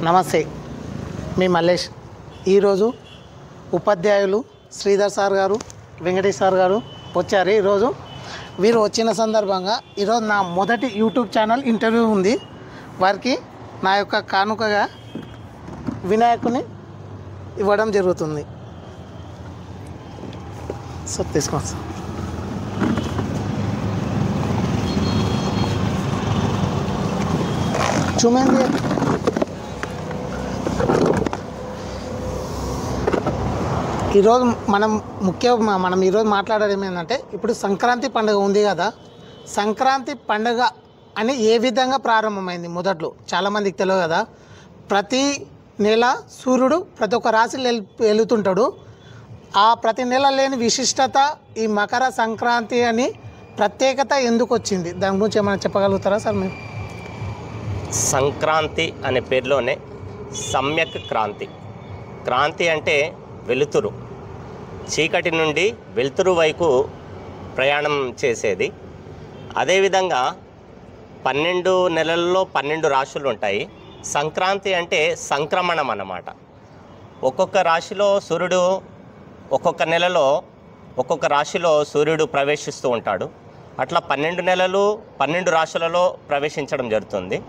నమస్తే, మీ మల్లేష్. ఈరోజు ఉపాధ్యాయులు శ్రీధర్ సార్ గారు, వెంకటేష్ సార్ గారు వచ్చారు. ఈరోజు వీరు వచ్చిన సందర్భంగా ఈరోజు నా మొదటి యూట్యూబ్ ఛానల్ ఇంటర్వ్యూ ఉంది. వారికి నా యొక్క కానుకగా వినాయకుని ఇవ్వడం జరుగుతుంది. సో తీసుకోండి సార్. చూడండి, ఈరోజు మనం ఈరోజు మాట్లాడడం ఏంటంటే, ఇప్పుడు సంక్రాంతి పండుగ ఉంది కదా. సంక్రాంతి పండుగ అని ఏ విధంగా ప్రారంభమైంది? మొదట్లో చాలామందికి తెలియదు కదా. ప్రతి నెల సూర్యుడు ప్రతి ఒక్క రాశిలో వెళుతుంటాడు. ఆ ప్రతి నెల లేని విశిష్టత ఈ మకర సంక్రాంతి అని ప్రత్యేకత ఎందుకు వచ్చింది? దాని గురించి ఏమైనా చెప్పగలుగుతారా సార్ మీరు? సంక్రాంతి అనే పేరులోనే సమ్యక్ క్రాంతి. క్రాంతి అంటే వెలుతురు, చీకటి నుండి వెలుతురు వైపు ప్రయాణం చేసేది. అదేవిధంగా 12 నెలల్లో 12 రాశులు ఉంటాయి. సంక్రాంతి అంటే సంక్రమణం అన్నమాట. ఒక్కొక్క రాశిలో సూర్యుడు, ఒక్కొక్క నెలలో ఒక్కొక్క రాశిలో సూర్యుడు ప్రవేశిస్తూ ఉంటాడు. అట్లా 12 నెలలు 12 రాశులలో ప్రవేశించడం జరుగుతుంది.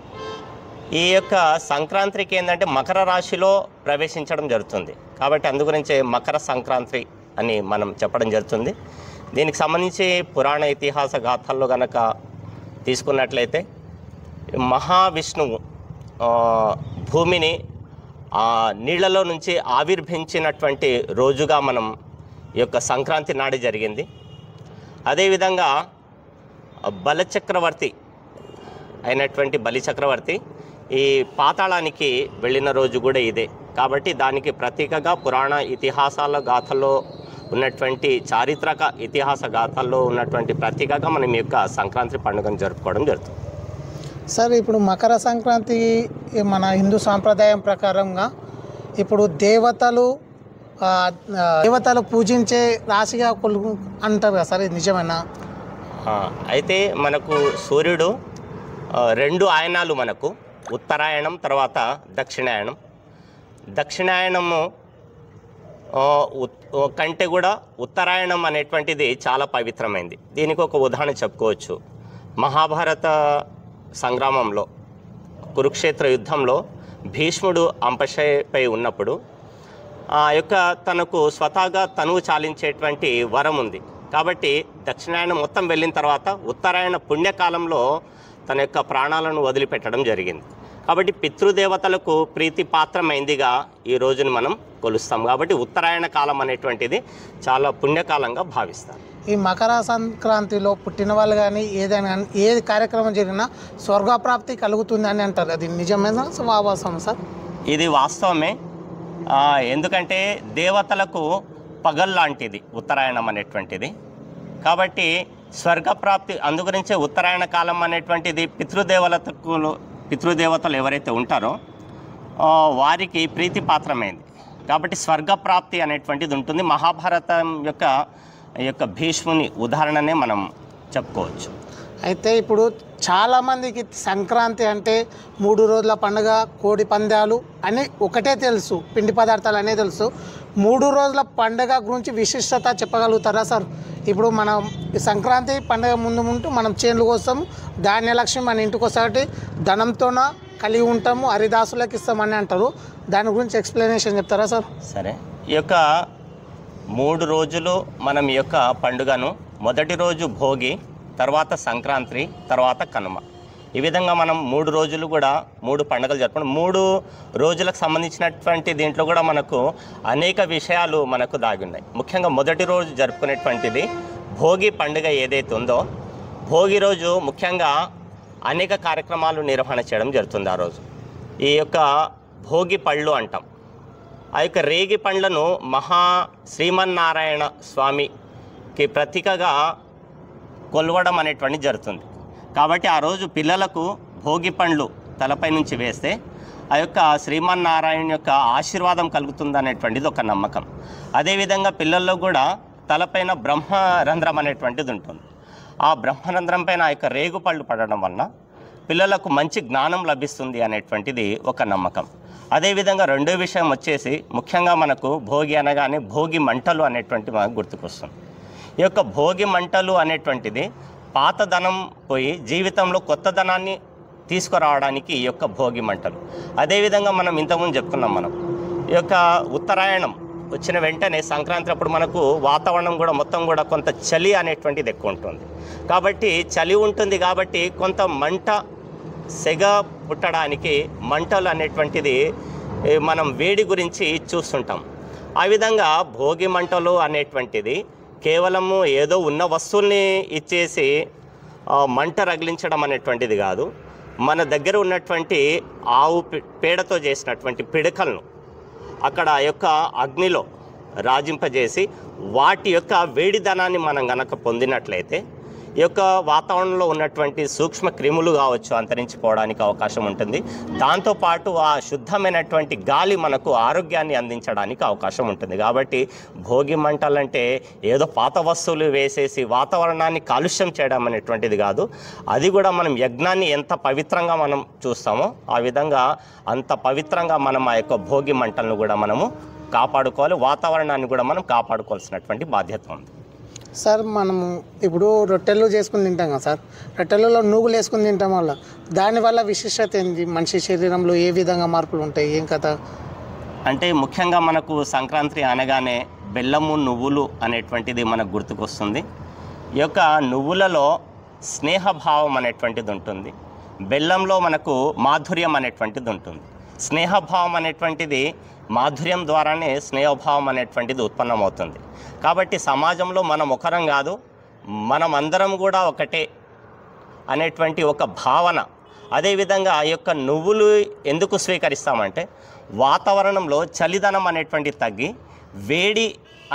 ఈ యొక్క సంక్రాంతికి ఏంటంటే మకర రాశిలో ప్రవేశించడం జరుగుతుంది. కాబట్టి అందుగురించే మకర సంక్రాంతి అని మనం చెప్పడం జరుగుతుంది. దీనికి సంబంధించి పురాణ ఇతిహాస గాథల్లో గనక తీసుకున్నట్లయితే, మహావిష్ణువు భూమిని నీళ్లలో నుంచి ఆవిర్భించినటువంటి రోజుగా మనం ఈ యొక్క సంక్రాంతి నాడు జరిగింది. అదేవిధంగా బలిచక్రవర్తి అయినటువంటి బలిచక్రవర్తి ఈ పాతాళానికి వెళ్ళిన రోజు కూడా ఇదే. కాబట్టి దానికి ప్రతీకగా పురాణ ఇతిహాసాల గాథల్లో ఉన్నటువంటి చారిత్రక ఇతిహాస గాథల్లో ఉన్నటువంటి ప్రతీకగా మనం ఈ యొక్క సంక్రాంతి పండుగను జరుపుకోవడం జరుగుతుంది. సార్, ఇప్పుడు మకర సంక్రాంతి మన హిందూ సాంప్రదాయం ప్రకారంగా ఇప్పుడు దేవతలు పూజించే రాశిగా అంటారు కదా సార్, ఇది నిజమేనా? అయితే మనకు సూర్యుడు 2 ఆయనాలు, మనకు ఉత్తరాయణం తర్వాత దక్షిణాయనం. దక్షిణాయనము కంటే కూడా ఉత్తరాయణం అనేటువంటిది చాలా పవిత్రమైంది. దీనికి ఒక ఉదాహరణ చెప్పుకోవచ్చు. మహాభారత సంగ్రామంలో, కురుక్షేత్ర యుద్ధంలో భీష్ముడు అంపశయ్యపై ఉన్నప్పుడు ఆ యొక్క తనకు స్వతహాగా తనువు చాలించేటువంటి వరం ఉంది. కాబట్టి దక్షిణాయనం మొత్తం వెళ్ళిన తర్వాత ఉత్తరాయణ పుణ్యకాలంలో తన యొక్క ప్రాణాలను వదిలిపెట్టడం జరిగింది. కాబట్టి పితృదేవతలకు ప్రీతిపాత్రమైందిగా ఈ రోజుని మనం కొలుస్తాం. కాబట్టి ఉత్తరాయణ కాలం అనేటువంటిది చాలా పుణ్యకాలంగా భావిస్తాం. ఈ మకర సంక్రాంతిలో పుట్టిన వాళ్ళు కానీ ఏదైనా కానీ ఏది కార్యక్రమం జరిగినా స్వర్గప్రాప్తి కలుగుతుంది అని అంటారు. అది నిజమేనా వాస్తవం సార్? ఇది వాస్తవమే. ఎందుకంటే దేవతలకు పగల్లాంటిది ఉత్తరాయణం అనేటువంటిది. కాబట్టి స్వర్గప్రాప్తి, అందుగురించే ఉత్తరాయణ కాలం అనేటువంటిది పితృదేవతలు ఎవరైతే ఉంటారో వారికి ప్రీతిపాత్రమైంది. కాబట్టి స్వర్గప్రాప్తి అనేటువంటిది ఉంటుంది. మహాభారతం యొక్క భీష్ముని ఉదాహరణనే మనం చెప్పుకోవచ్చు. అయితే ఇప్పుడు చాలామందికి సంక్రాంతి అంటే 3 రోజుల పండుగ, కోడి పందాలు అని ఒకటే తెలుసు, పిండి పదార్థాలు అనే తెలుసు. 3 రోజుల పండుగ గురించి విశిష్టత చెప్పగలుగుతారా సార్? ఇప్పుడు మనం సంక్రాంతి పండుగ ముందు మనం చేనులు కోస్తాము, ధాన్యలక్ష్మి మన ఇంటికి వస్తాటి ధనంతోన కలిగి ఉంటాము, హరిదాసులకు ఇస్తామని అంటారు. దాని గురించి ఎక్స్ప్లెనేషన్ చెప్తారా సార్? సరే, ఈ యొక్క 3 రోజులు మనం ఈ యొక్క పండుగను, మొదటి రోజు భోగి, తర్వాత సంక్రాంతి, తర్వాత కనుమ, ఈ విధంగా మనం 3 రోజులు కూడా 3 పండుగలు జరుపుకుంటాం. 3 రోజులకు సంబంధించినటువంటి దీంట్లో కూడా మనకు అనేక విషయాలు మనకు దాగి ఉన్నాయి. ముఖ్యంగా మొదటి రోజు జరుపుకునేటువంటిది భోగి పండుగ ఏదైతే ఉందో, భోగి రోజు ముఖ్యంగా అనేక కార్యక్రమాలు నిర్వహణ చేయడం జరుగుతుంది. ఆ రోజు ఈ యొక్క భోగి పళ్ళు అంటాం. ఆ యొక్క రేగి పండ్లను శ్రీమన్నారాయణ స్వామికి ప్రతీకగా కొలవడం అనేటువంటిది జరుగుతుంది. కాబట్టి ఆ రోజు పిల్లలకు భోగి పండ్లు తలపై నుంచి వేస్తే ఆ యొక్క శ్రీమన్నారాయణ యొక్క ఆశీర్వాదం కలుగుతుంది అనేటువంటిది ఒక నమ్మకం. అదేవిధంగా పిల్లల్లో కూడా తలపైన బ్రహ్మరంధ్రం అనేటువంటిది ఉంటుంది. ఆ బ్రహ్మరంధ్రం పైన ఆ యొక్క రేగుపళ్ళు పడడం వలన పిల్లలకు మంచి జ్ఞానం లభిస్తుంది అనేటువంటిది ఒక నమ్మకం. అదేవిధంగా రెండో విషయం వచ్చేసి ముఖ్యంగా మనకు భోగి అనగానే భోగి మంటలు అనేటువంటి మనకు గుర్తుకొస్తుంది. ఈ యొక్క భోగి మంటలు అనేటువంటిది పాతదనం పోయి జీవితంలో కొత్తదనాన్ని తీసుకురావడానికి ఈ యొక్క భోగి మంటలు. అదేవిధంగా మనం ఇంతకుముందు చెప్పుకున్నాం, మనం ఈ యొక్క ఉత్తరాయణం వచ్చిన వెంటనే సంక్రాంతి అప్పుడు మనకు వాతావరణం కూడా మొత్తం కూడా కొంత చలి అనేటువంటిది ఎక్కువ ఉంటుంది. కాబట్టి చలి ఉంటుంది కాబట్టి కొంత మంట సెగ పుట్టడానికి మంటలు అనేటువంటిది మనం వేడి గురించి చూస్తుంటాం. ఆ విధంగా భోగి మంటలు అనేటువంటిది కేవలము ఏదో ఉన్న వస్తువుల్ని ఇచ్చేసి మంట రగిలించడం అనేటువంటిది కాదు. మన దగ్గర ఉన్నటువంటి ఆవు పేడతో చేసినటువంటి పిడకలను అక్కడ యొక్క అగ్నిలో రాజింపజేసి వాటి యొక్క వేడిదనాన్ని మనం గనక పొందినట్లయితే ఈ యొక్క వాతావరణంలో ఉన్నటువంటి సూక్ష్మ క్రిములు కావచ్చు అంతరించిపోవడానికి అవకాశం ఉంటుంది. దాంతోపాటు ఆ శుద్ధమైనటువంటి గాలి మనకు ఆరోగ్యాన్ని అందించడానికి అవకాశం ఉంటుంది. కాబట్టి భోగి మంటలంటే ఏదో పాత వస్తువులు వేసేసి వాతావరణాన్ని కాలుష్యం చేయడం అనేటువంటిది కాదు. అది కూడా మనం యజ్ఞాన్ని ఎంత పవిత్రంగా మనం చూస్తామో ఆ విధంగా అంత పవిత్రంగా మనం ఆ యొక్క భోగి మంటలను కూడా మనము కాపాడుకోవాలి. వాతావరణాన్ని కూడా మనం కాపాడుకోవాల్సినటువంటి బాధ్యత ఉంది. సార్ మనము ఇప్పుడు రొట్టెలు చేసుకుని తింటాం కదా సార్, రొట్టెలలో నూగులు వేసుకుని తింటాం వల్ల దానివల్ల విశిష్టత ఏంటి? మనిషి శరీరంలో ఏ విధంగా మార్పులు ఉంటాయి, ఏం కథ? అంటే ముఖ్యంగా మనకు సంక్రాంతి అనగానే బెల్లము నువ్వులు అనేటువంటిది మనకు గుర్తుకొస్తుంది. ఈ యొక్క నువ్వులలో స్నేహభావం అనేటువంటిది ఉంటుంది, బెల్లంలో మనకు మాధుర్యం అనేటువంటిది ఉంటుంది. స్నేహభావం అనేటువంటిది మాధుర్యం ద్వారానే స్నేహభావం అనేటువంటిది ఉత్పన్నమవుతుంది. కాబట్టి సమాజంలో మనం ఒకరం కాదు, మనం అందరం కూడా ఒకటే అనేటువంటి ఒక భావన. అదేవిధంగా ఆ యొక్క నువ్వులు ఎందుకు స్వీకరిస్తామంటే వాతావరణంలో చలిదనం అనేటువంటిది తగ్గి వేడి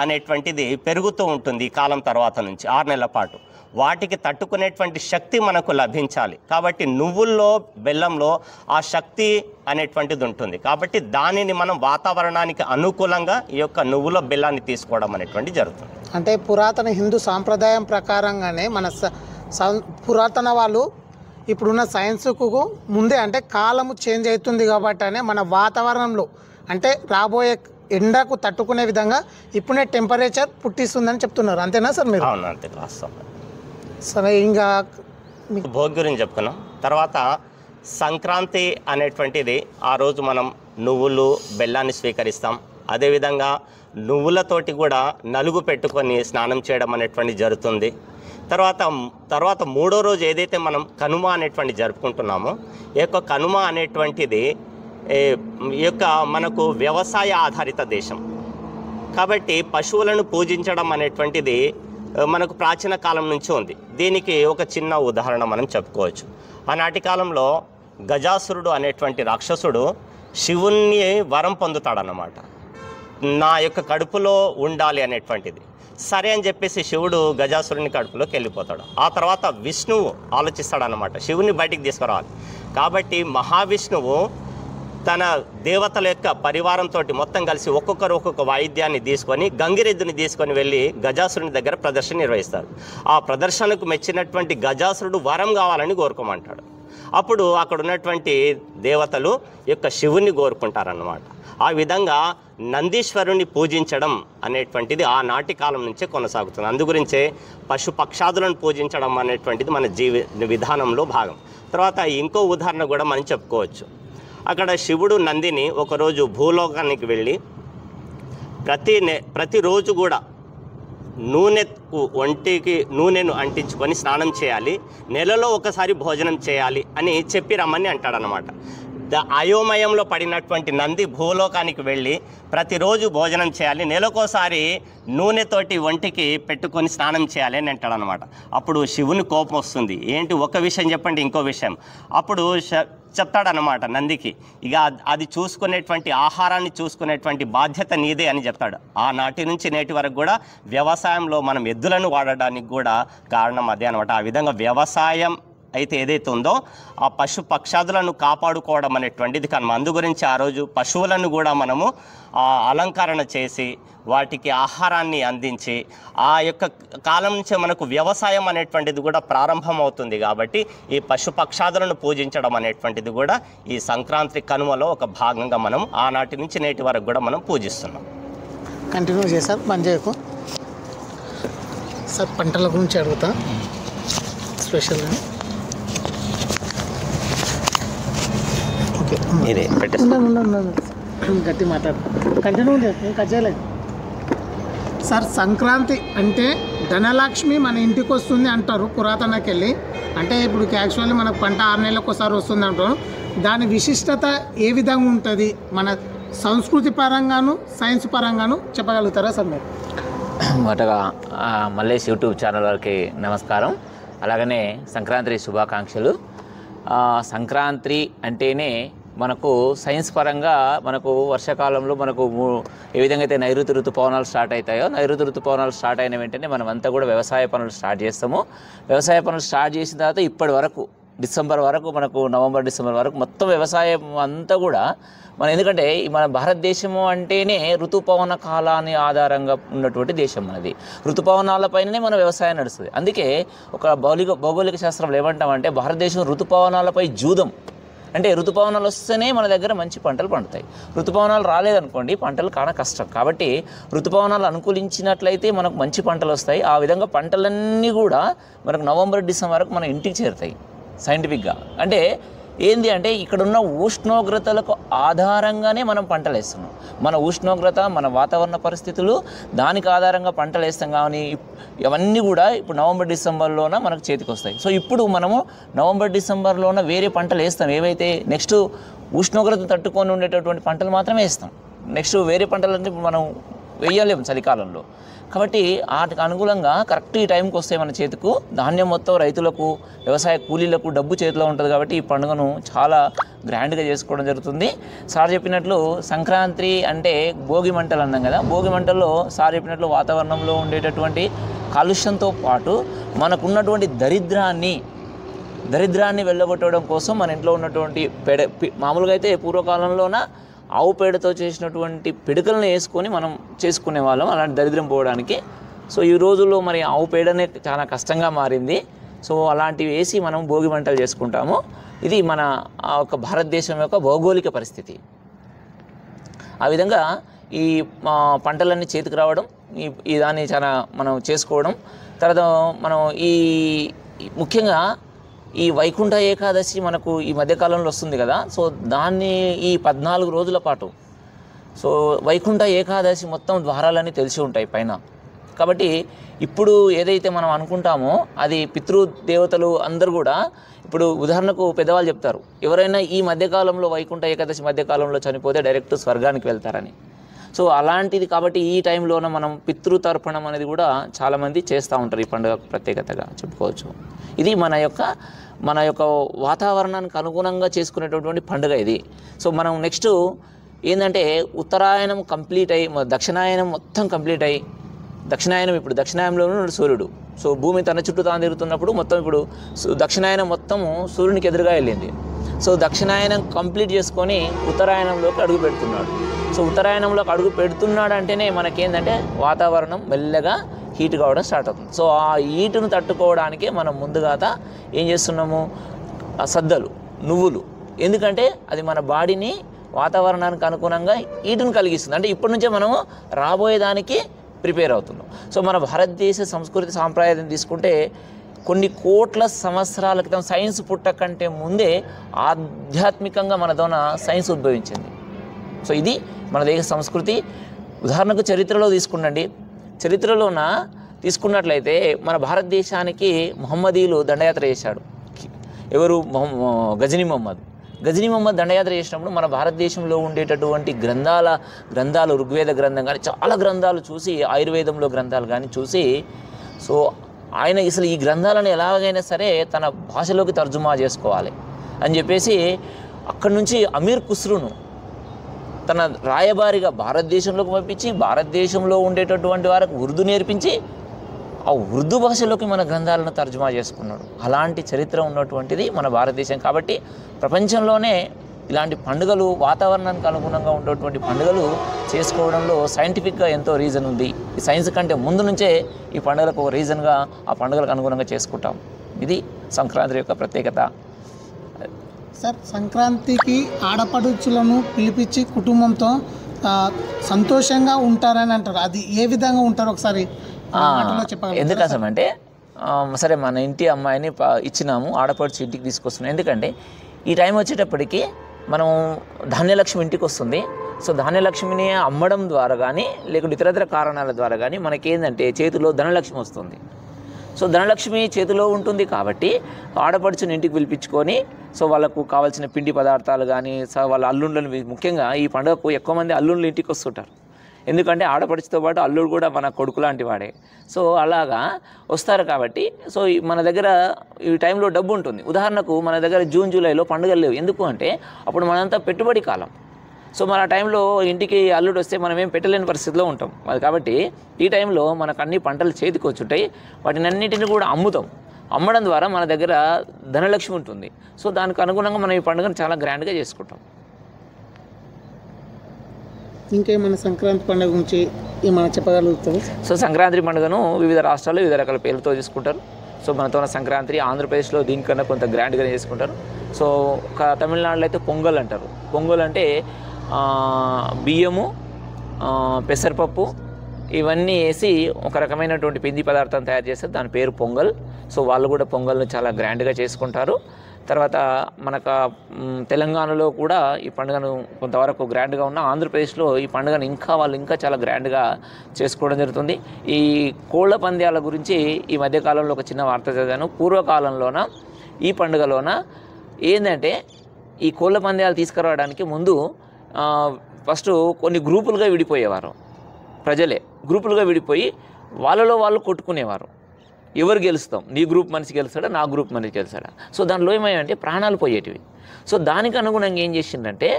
అనేటువంటిది పెరుగుతూ ఉంటుంది ఈ కాలం తర్వాత నుంచి 6 నెలల పాటు. వాటికి తట్టుకునేటువంటి శక్తి మనకు లభించాలి. కాబట్టి నువ్వుల్లో బెల్లంలో ఆ శక్తి అనేటువంటిది ఉంటుంది. కాబట్టి దానిని మనం వాతావరణానికి అనుకూలంగా ఈ యొక్క నువ్వుల బెల్లాన్ని తీసుకోవడం అనేటువంటిది జరుగుతుంది. అంటే పురాతన హిందూ సాంప్రదాయం ప్రకారంగానే మన పురాతన వాళ్ళు ఇప్పుడున్న సైన్స్కు ముందే అంటే కాలము చేంజ్ అవుతుంది కాబట్టి మన వాతావరణంలో అంటే రాబోయే ఎండకు తట్టుకునే విధంగా ఇప్పుడే టెంపరేచర్ పుట్టిస్తుందని చెప్తున్నారు. అంతేనా సార్ మీరు? అవును, అంతే వాస్తవం. సరే, ఇంకా భోగి గురించి చెప్పుకున్నాం. తర్వాత సంక్రాంతి అనేటువంటిది ఆ రోజు మనం నువ్వులు బెల్లాన్ని స్వీకరిస్తాం. అదేవిధంగా నువ్వులతోటి కూడా నలుగు పెట్టుకొని స్నానం చేయడం అనేటువంటిది జరుగుతుంది. తర్వాత మూడో రోజు ఏదైతే మనం కనుమ అనేటువంటి జరుపుకుంటున్నామో ఈ యొక్క కనుమ అనేటువంటిది ఈ యొక్క మనకు వ్యవసాయ ఆధారిత దేశం కాబట్టి పశువులను పూజించడం అనేటువంటిది మనకు ప్రాచీన కాలం నుంచి ఉంది. దీనికి ఒక చిన్న ఉదాహరణ మనం చెప్పుకోవచ్చు. ఆనాటి కాలంలో గజాసురుడు అనేటువంటి రాక్షసుడు శివుణ్ణి వరం పొందుతాడన్నమాట, నా యొక్క కడుపులో ఉండాలి అనేటువంటిది. సరే అని చెప్పేసి శివుడు గజాసురుని కడుపులోకి వెళ్ళిపోతాడు. ఆ తర్వాత విష్ణువు ఆలోచిస్తాడనమాట శివుని బయటికి తీసుకురావాలి. కాబట్టి మహావిష్ణువు తన దేవతల యొక్క పరివారంతో మొత్తం కలిసి ఒక్కొక్కరు ఒక్కొక్క వాయిద్యాన్ని తీసుకొని గంగిరెద్దుని తీసుకొని వెళ్ళి గజాసురుని దగ్గర ప్రదర్శన నిర్వహిస్తారు. ఆ ప్రదర్శనకు మెచ్చినటువంటి గజాసురుడు వరం కావాలని కోరుకోమంటాడు. అప్పుడు అక్కడ ఉన్నటువంటి దేవతలు యొక్క శివుని కోరుకుంటారన్నమాట. ఆ విధంగా నందీశ్వరుని పూజించడం అనేటువంటిది ఆనాటి కాలం నుంచే కొనసాగుతుంది. అందుగురించే పశుపక్షాదులను పూజించడం అనేటువంటిది మన విధానంలో భాగం. తర్వాత ఇంకో ఉదాహరణ కూడా మనం చెప్పుకోవచ్చు. అక్కడ శివుడు నందిని ఒకరోజు భూలోకానికి వెళ్ళి ప్రతిరోజు కూడా ఒంటికి నూనెను అంటించుకొని స్నానం చేయాలి, నెలలో ఒకసారి భోజనం చేయాలి అని చెప్పి రమ్మని అంటాడనమాట. అయోమయంలో పడినటువంటి నంది భూలోకానికి వెళ్ళి ప్రతిరోజు భోజనం చేయాలి, నెలకోసారి నూనెతోటి ఒంటికి పెట్టుకొని స్నానం చేయాలి అని అంటాడనమాట. అప్పుడు శివుని కోపం వస్తుంది. ఏంటి ఒక విషయం చెప్పండి, ఇంకో విషయం. అప్పుడు చెప్తాడనమాట నందికి, ఇక అది చూసుకునేటువంటి ఆహారాన్ని చూసుకునేటువంటి బాధ్యత నీదే అని చెప్తాడు. ఆనాటి నుంచి నేటి వరకు కూడా వ్యవసాయంలో మనం ఎద్దులను వాడడానికి కూడా కారణం అదే అనమాట. ఆ విధంగా వ్యవసాయం అయితే ఏదైతే ఉందో ఆ పశు పక్షాదులను కాపాడుకోవడం అనేటువంటిది కనుమ. అందు గురించి ఆ రోజు పశువులను కూడా మనము అలంకరణ చేసి వాటికి ఆహారాన్ని అందించి ఆ యొక్క కాలం నుంచే మనకు వ్యవసాయం అనేటువంటిది కూడా ప్రారంభమవుతుంది. కాబట్టి ఈ పశు పక్షాదులను పూజించడం అనేటువంటిది కూడా ఈ సంక్రాంతి కనుమలో ఒక భాగంగా మనం ఆనాటి నుంచి నేటి వరకు కూడా మనం పూజిస్తున్నాం. కంటిన్యూ చేశారు బంద్ చేయకు సార్. పంటల గురించి అడుగుతా స్పెషల్గా. ఓకే ఇదే గట్టి మాట్లాడు. కంటిన్యూ కట్ చేయలేదు సార్. సంక్రాంతి అంటే ధనలక్ష్మి మన ఇంటికి వస్తుంది అంటారు పురాతనకెళ్ళి. అంటే ఇప్పుడు యాక్చువల్లీ మనకు పంట 6 నెలలకు ఒకసారి వస్తుంది అంటారు. దాని విశిష్టత ఏ విధంగా ఉంటుంది మన సంస్కృతి పరంగాను సైన్స్ పరంగాను చెప్పగలుగుతారా సార్ మీరు? మొదటగా మల్లేష్ యూట్యూబ్ ఛానల్ వారికి నమస్కారం. అలాగనే సంక్రాంతి శుభాకాంక్షలు. సంక్రాంతి అంటేనే మనకు సైన్స్ పరంగా మనకు వర్షాకాలంలో మనకు ఏ విధంగా అయితే నైరుతి ఋతుపవనాలు స్టార్ట్ అవుతాయో, నైరుతి ఋతుపవనాలు స్టార్ట్ అయిన వెంటనే మనం అంతా కూడా వ్యవసాయ పనులు స్టార్ట్ చేస్తాము. వ్యవసాయ పనులు స్టార్ట్ చేసిన తర్వాత ఇప్పటి వరకు డిసెంబర్ వరకు మనకు నవంబర్ డిసెంబర్ వరకు మొత్తం వ్యవసాయం అంతా కూడా మన, ఎందుకంటే మన భారతదేశము అంటేనే ఋతుపవన కాలాన్ని ఆధారంగా ఉన్నటువంటి దేశం మనది. ఋతుపవనాలపైనే మన వ్యవసాయం నడుస్తుంది. అందుకే ఒక భౌగోళిక శాస్త్రంలో ఏమంటామంటే భారతదేశం ఋతుపవనాలపై జూదం. అంటే ఋతుపవనాలు వస్తేనే మన దగ్గర మంచి పంటలు పండుతాయి. ఋతుపవనాలు రాలేదనుకోండి పంటలు కాన కష్టం. కాబట్టి ఋతుపవనాలు అనుకూలించినట్లయితే మనకు మంచి పంటలు వస్తాయి. ఆ విధంగా పంటలన్నీ కూడా మనకు నవంబర్ డిసెంబర్ వరకు మన ఇంటికి చేరుతాయి సైంటిఫిక్గా. అంటే ఏంది అంటే ఇక్కడున్న ఉష్ణోగ్రతలకు ఆధారంగానే మనం పంటలు వేస్తున్నాం. మన ఉష్ణోగ్రత, మన వాతావరణ పరిస్థితులు, దానికి ఆధారంగా పంటలు వేస్తాం. కానీ ఇవన్నీ కూడా ఇప్పుడు నవంబర్ డిసెంబర్లోన మనకు చేతికి వస్తాయి. సో ఇప్పుడు మనము నవంబర్ డిసెంబర్లోన వేరే పంటలు వేస్తాం. ఏవైతే నెక్స్ట్ ఉష్ణోగ్రత తట్టుకొని ఉండేటటువంటి పంటలు మాత్రమే వేస్తాం. నెక్స్ట్ వేరే పంటలంటే మనం వేయలేము చలికాలంలో. కాబట్టి వాటికి అనుగుణంగా కరెక్ట్ ఈ టైంకి వస్తాయి మన చేతికు. ధాన్యం మొత్తం రైతులకు, వ్యవసాయ కూలీలకు డబ్బు చేతిలో ఉంటుంది. కాబట్టి ఈ పండుగను చాలా గ్రాండ్గా చేసుకోవడం జరుగుతుంది. సార్ చెప్పినట్లు సంక్రాంతి అంటే భోగి మంటలు అన్నాం కదా. భోగి మంటల్లో సార్ చెప్పినట్లు వాతావరణంలో ఉండేటటువంటి కాలుష్యంతో పాటు మనకున్నటువంటి దరిద్రాన్ని వెళ్ళగొట్టడం కోసం మన ఇంట్లో ఉన్నటువంటి మామూలుగా అయితే పూర్వకాలంలోన ఆవు పేడతో చేసినటువంటి పిడకలను వేసుకొని మనం చేసుకునే వాళ్ళం అలాంటి దరిద్రం పోవడానికి. సో ఈ రోజుల్లో మరి ఆవు పేడనే చాలా కష్టంగా మారింది. సో అలాంటివి వేసి మనం భోగి మంటలు చేసుకుంటాము. ఇది మన ఒక భారతదేశం యొక్క భౌగోళిక పరిస్థితి. ఆ విధంగా ఈ పంటలన్నీ చేతికి రావడం, ఈ దాన్ని చాలా మనం చేసుకోవడం. తర్వాత మనం ఈ ముఖ్యంగా ఈ వైకుంఠ ఏకాదశి మనకు ఈ మధ్యకాలంలో వస్తుంది కదా. సో దాన్ని ఈ 14 రోజుల పాటు సో వైకుంఠ ఏకాదశి మొత్తం ద్వారాలన్నీ తెలిసి ఉంటాయి పైన. కాబట్టి ఇప్పుడు ఏదైతే మనం అనుకుంటామో అది పితృదేవతలు అందరూ కూడా, ఇప్పుడు ఉదాహరణకు పెద్దవాళ్ళు చెప్తారు ఎవరైనా ఈ మధ్యకాలంలో వైకుంఠ ఏకాదశి మధ్యకాలంలో చనిపోతే డైరెక్ట్ స్వర్గానికి వెళ్తారని. సో అలాంటిది కాబట్టి ఈ టైంలోనే మనం పితృతర్పణం అనేది కూడా చాలామంది చేస్తూ ఉంటారు. ఈ పండుగ ప్రత్యేకతగా చెప్పుకోవచ్చు. ఇది మన యొక్క వాతావరణానికి అనుగుణంగా చేసుకునేటటువంటి పండుగ ఇది. సో మనం నెక్స్ట్ ఏంటంటే ఉత్తరాయణం కంప్లీట్ అయ్యి దక్షిణాయనం మొత్తం కంప్లీట్ అయ్యి, దక్షిణాయనంలో ఉన్నాడు సూర్యుడు. సో భూమి తన చుట్టూ తాను తిరుగుతున్నప్పుడు మొత్తం ఇప్పుడు దక్షిణాయనం మొత్తము సూర్యునికి ఎదురుగా వెళ్ళింది. సో దక్షిణాయనం కంప్లీట్ చేసుకొని ఉత్తరాయణంలోకి అడుగు పెడుతున్నాడు. సో ఉత్తరాయణంలోకి అడుగు పెడుతున్నాడు అంటేనే మనకేంటంటే వాతావరణం మెల్లగా హీట్ కావడం స్టార్ట్ అవుతుంది. సో ఆ హీటును తట్టుకోవడానికే మనం ముందుగా ఏం చేస్తున్నాము, సద్దలు, నువ్వులు. ఎందుకంటే అది మన బాడీని వాతావరణానికి అనుగుణంగా హీటును కలిగిస్తుంది. అంటే ఇప్పటి నుంచే మనము రాబోయేదానికి ప్రిపేర్ అవుతున్నాం. సో మన భారతదేశ సంస్కృతి సాంప్రదాయం తీసుకుంటే కొన్ని కోట్ల సంవత్సరాల క్రితం సైన్స్ పుట్టకంటే ముందే ఆధ్యాత్మికంగా మనతోన సైన్స్ ఉద్భవించింది. సో ఇది మన దేశ సంస్కృతి. ఉదాహరణకు చరిత్రలో తీసుకున్నట్లయితే మన భారతదేశానికి మహమ్మదీయులు దండయాత్ర చేశాడు. ఎవరు? గజనీ మహమ్మద్ దండయాత్ర చేసినప్పుడు మన భారతదేశంలో ఉండేటటువంటి గ్రంథాలు ఋగ్వేద గ్రంథం కానీ చాలా గ్రంథాలు చూసి, ఆయుర్వేదంలో గ్రంథాలు కానీ చూసి, సో ఆయన అసలు ఈ గ్రంథాలను ఎలాగైనా సరే తన భాషలోకి తర్జుమా చేసుకోవాలి అని చెప్పేసి అక్కడి నుంచి అమీర్ ఖుస్రోను తన రాయబారిగా భారతదేశంలోకి పంపించి, భారతదేశంలో ఉండేటటువంటి వారికి ఉర్దూ నేర్పించి ఆ ఉర్దూ భాషలోకి మన గ్రంథాలను తర్జుమా చేసుకున్నాడు. అలాంటి చరిత్ర ఉన్నటువంటిది మన భారతదేశం. కాబట్టి ప్రపంచంలోనే ఇలాంటి పండుగలు, వాతావరణానికి అనుగుణంగా ఉండేటువంటి పండుగలు చేసుకోవడంలో సైంటిఫిక్గా ఎంతో రీజన్ ఉంది. ఈ సైన్స్ కంటే ముందు నుంచే ఈ పండుగలకు ఒక రీజన్గా ఆ పండుగలకు అనుగుణంగా చేసుకుంటాం. ఇది సంక్రాంతి యొక్క ప్రత్యేకత. సార్, సంక్రాంతికి ఆడపడుచులను పిలిపించి కుటుంబంతో సంతోషంగా ఉంటారని అంటారు. అది ఏ విధంగా ఉంటారు ఒకసారి చెప్పగలరు? ఎందుకోసం అంటే సరే, మన ఇంటి అమ్మాయిని ఇచ్చినాము, ఆడపడుచు ఇంటికి తీసుకొస్తున్నాం. ఎందుకంటే ఈ టైం వచ్చేటప్పటికి మనం ధాన్యలక్ష్మి ఇంటికి వస్తుంది. సో ధాన్యలక్ష్మిని అమ్మడం ద్వారా కానీ లేకుంటే ఇతరతర కారణాల ద్వారా కానీ మనకేందంటే చేతిలో ధనలక్ష్మి వస్తుంది. సో ధనలక్ష్మి చేతిలో ఉంటుంది కాబట్టి ఆడపడుచుని ఇంటికి పిలిపించుకొని సో వాళ్ళకు కావాల్సిన పిండి పదార్థాలు కానీ వాళ్ళ అల్లుళ్ళని, ముఖ్యంగా ఈ పండుగకు ఎక్కువ మంది అల్లుళ్ళు ఇంటికి వస్తుంటారు. ఎందుకంటే ఆడపడుచుతో పాటు అల్లుడు కూడా మన కొడుకు లాంటి వాడే. సో అలాగా వస్తారు కాబట్టి సో మన దగ్గర ఈ టైంలో డబ్బు ఉంటుంది. ఉదాహరణకు మన దగ్గర జూన్ జూలైలో పండుగలు లేవు. ఎందుకు అంటే అప్పుడు మనంతా పెట్టుబడి కాలం. సో మన టైంలో ఇంటికి అల్లుడు వస్తే మనం ఏం పెట్టలేని పరిస్థితిలో ఉంటాం. కాబట్టి ఈ టైంలో మనకు అన్ని పంటలు చేతికి వచ్చుంటాయి. వాటిని అన్నింటిని కూడా అమ్ముతాం. అమ్మడం ద్వారా మన దగ్గర ధనలక్ష్మి ఉంటుంది. సో దానికి అనుగుణంగా మనం ఈ పండుగను చాలా గ్రాండ్గా చేసుకుంటాం. ఇంకేమైనా సంక్రాంతి పండుగ గురించి ఏమైనా చెప్పగలుగుతారు? సో సంక్రాంతి పండుగను వివిధ రాష్ట్రాల్లో వివిధ రకాల పేర్లతో చేసుకుంటారు. సో మనతో సంక్రాంతి ఆంధ్రప్రదేశ్లో దీనికన్నా కొంత గ్రాండ్గానే చేసుకుంటారు. సో తమిళనాడులో అయితే పొంగల్ అంటారు. పొంగల్ అంటే బియ్యము, పెసరపప్పు ఇవన్నీ వేసి ఒక రకమైనటువంటి పిండి పదార్థం తయారు చేస్తారు. దాని పేరు పొంగల్. సో వాళ్ళు కూడా పొంగల్ని చాలా గ్రాండ్గా చేసుకుంటారు. తర్వాత మనకు తెలంగాణలో కూడా ఈ పండుగను కొంతవరకు గ్రాండ్గా ఉన్న, ఆంధ్రప్రదేశ్లో ఈ పండుగను ఇంకా చాలా గ్రాండ్గా చేసుకోవడం జరుగుతుంది. ఈ కోళ్ల పంద్యాల గురించి ఈ మధ్యకాలంలో ఒక చిన్న వార్త చదివాను. పూర్వకాలంలోన ఈ పండుగలోన ఏంటంటే ఈ కోళ్ల పంద్యాలు తీసుకురావడానికి ముందు ఫస్ట్ కొన్ని గ్రూపులుగా విడిపోయేవారు. ప్రజలే గ్రూపులుగా విడిపోయి వాళ్ళలో వాళ్ళు కొట్టుకునేవారు. ఎవరు గెలుస్తాం, నీ గ్రూప్ మనిషి గెలుస్తాడా, నా గ్రూప్ మనిషి గెలుస్తాడా. సో దానిలో ఏమయ్యంటే ప్రాణాలు పోయేటివి. సో దానికి అనుగుణంగా ఏం చేసిందంటే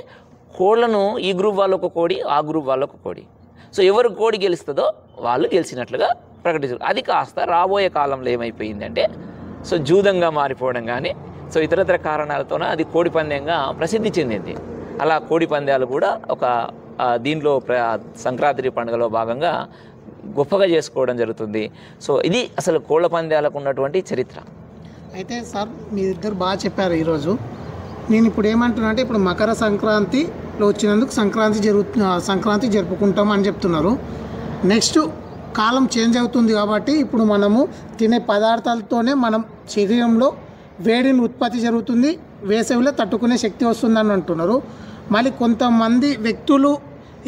కోళ్లను ఈ గ్రూప్ వాళ్ళొక కోడి, ఆ గ్రూప్ వాళ్ళొక కోడి. సో ఎవరు కోడి గెలుస్తుందో వాళ్ళు గెలిచినట్లుగా ప్రకటించారు. అది కాస్త రాబోయే కాలంలో ఏమైపోయిందంటే సో జూదంగా మారిపోవడం కానీ సో ఇతరతర కారణాలతోన అది కోడి పందెంగా ప్రసిద్ధి చెందింది. అలా కోడి పందాలు కూడా ఒక దీంట్లో సంక్రాంతి పండుగలో భాగంగా గొప్పగా చేసుకోవడం జరుగుతుంది. సో ఇది అసలు కోళ్ల పందాలకు ఉన్నటువంటి చరిత్ర. అయితే సార్, మీ ఇద్దరు బాగా చెప్పారు ఈరోజు. నేను ఇప్పుడు ఏమంటున్నా అంటే ఇప్పుడు మకర సంక్రాంతిలో వచ్చినందుకు సంక్రాంతి జరుపుకుంటాం అని చెప్తున్నారు. నెక్స్ట్ కాలం చేంజ్ అవుతుంది కాబట్టి ఇప్పుడు మనము తినే పదార్థాలతోనే మనం శరీరంలో వేడిని ఉత్పత్తి జరుగుతుంది, వేసవిలో తట్టుకునే శక్తి వస్తుందని అంటున్నారు. మళ్ళీ కొంతమంది వ్యక్తులు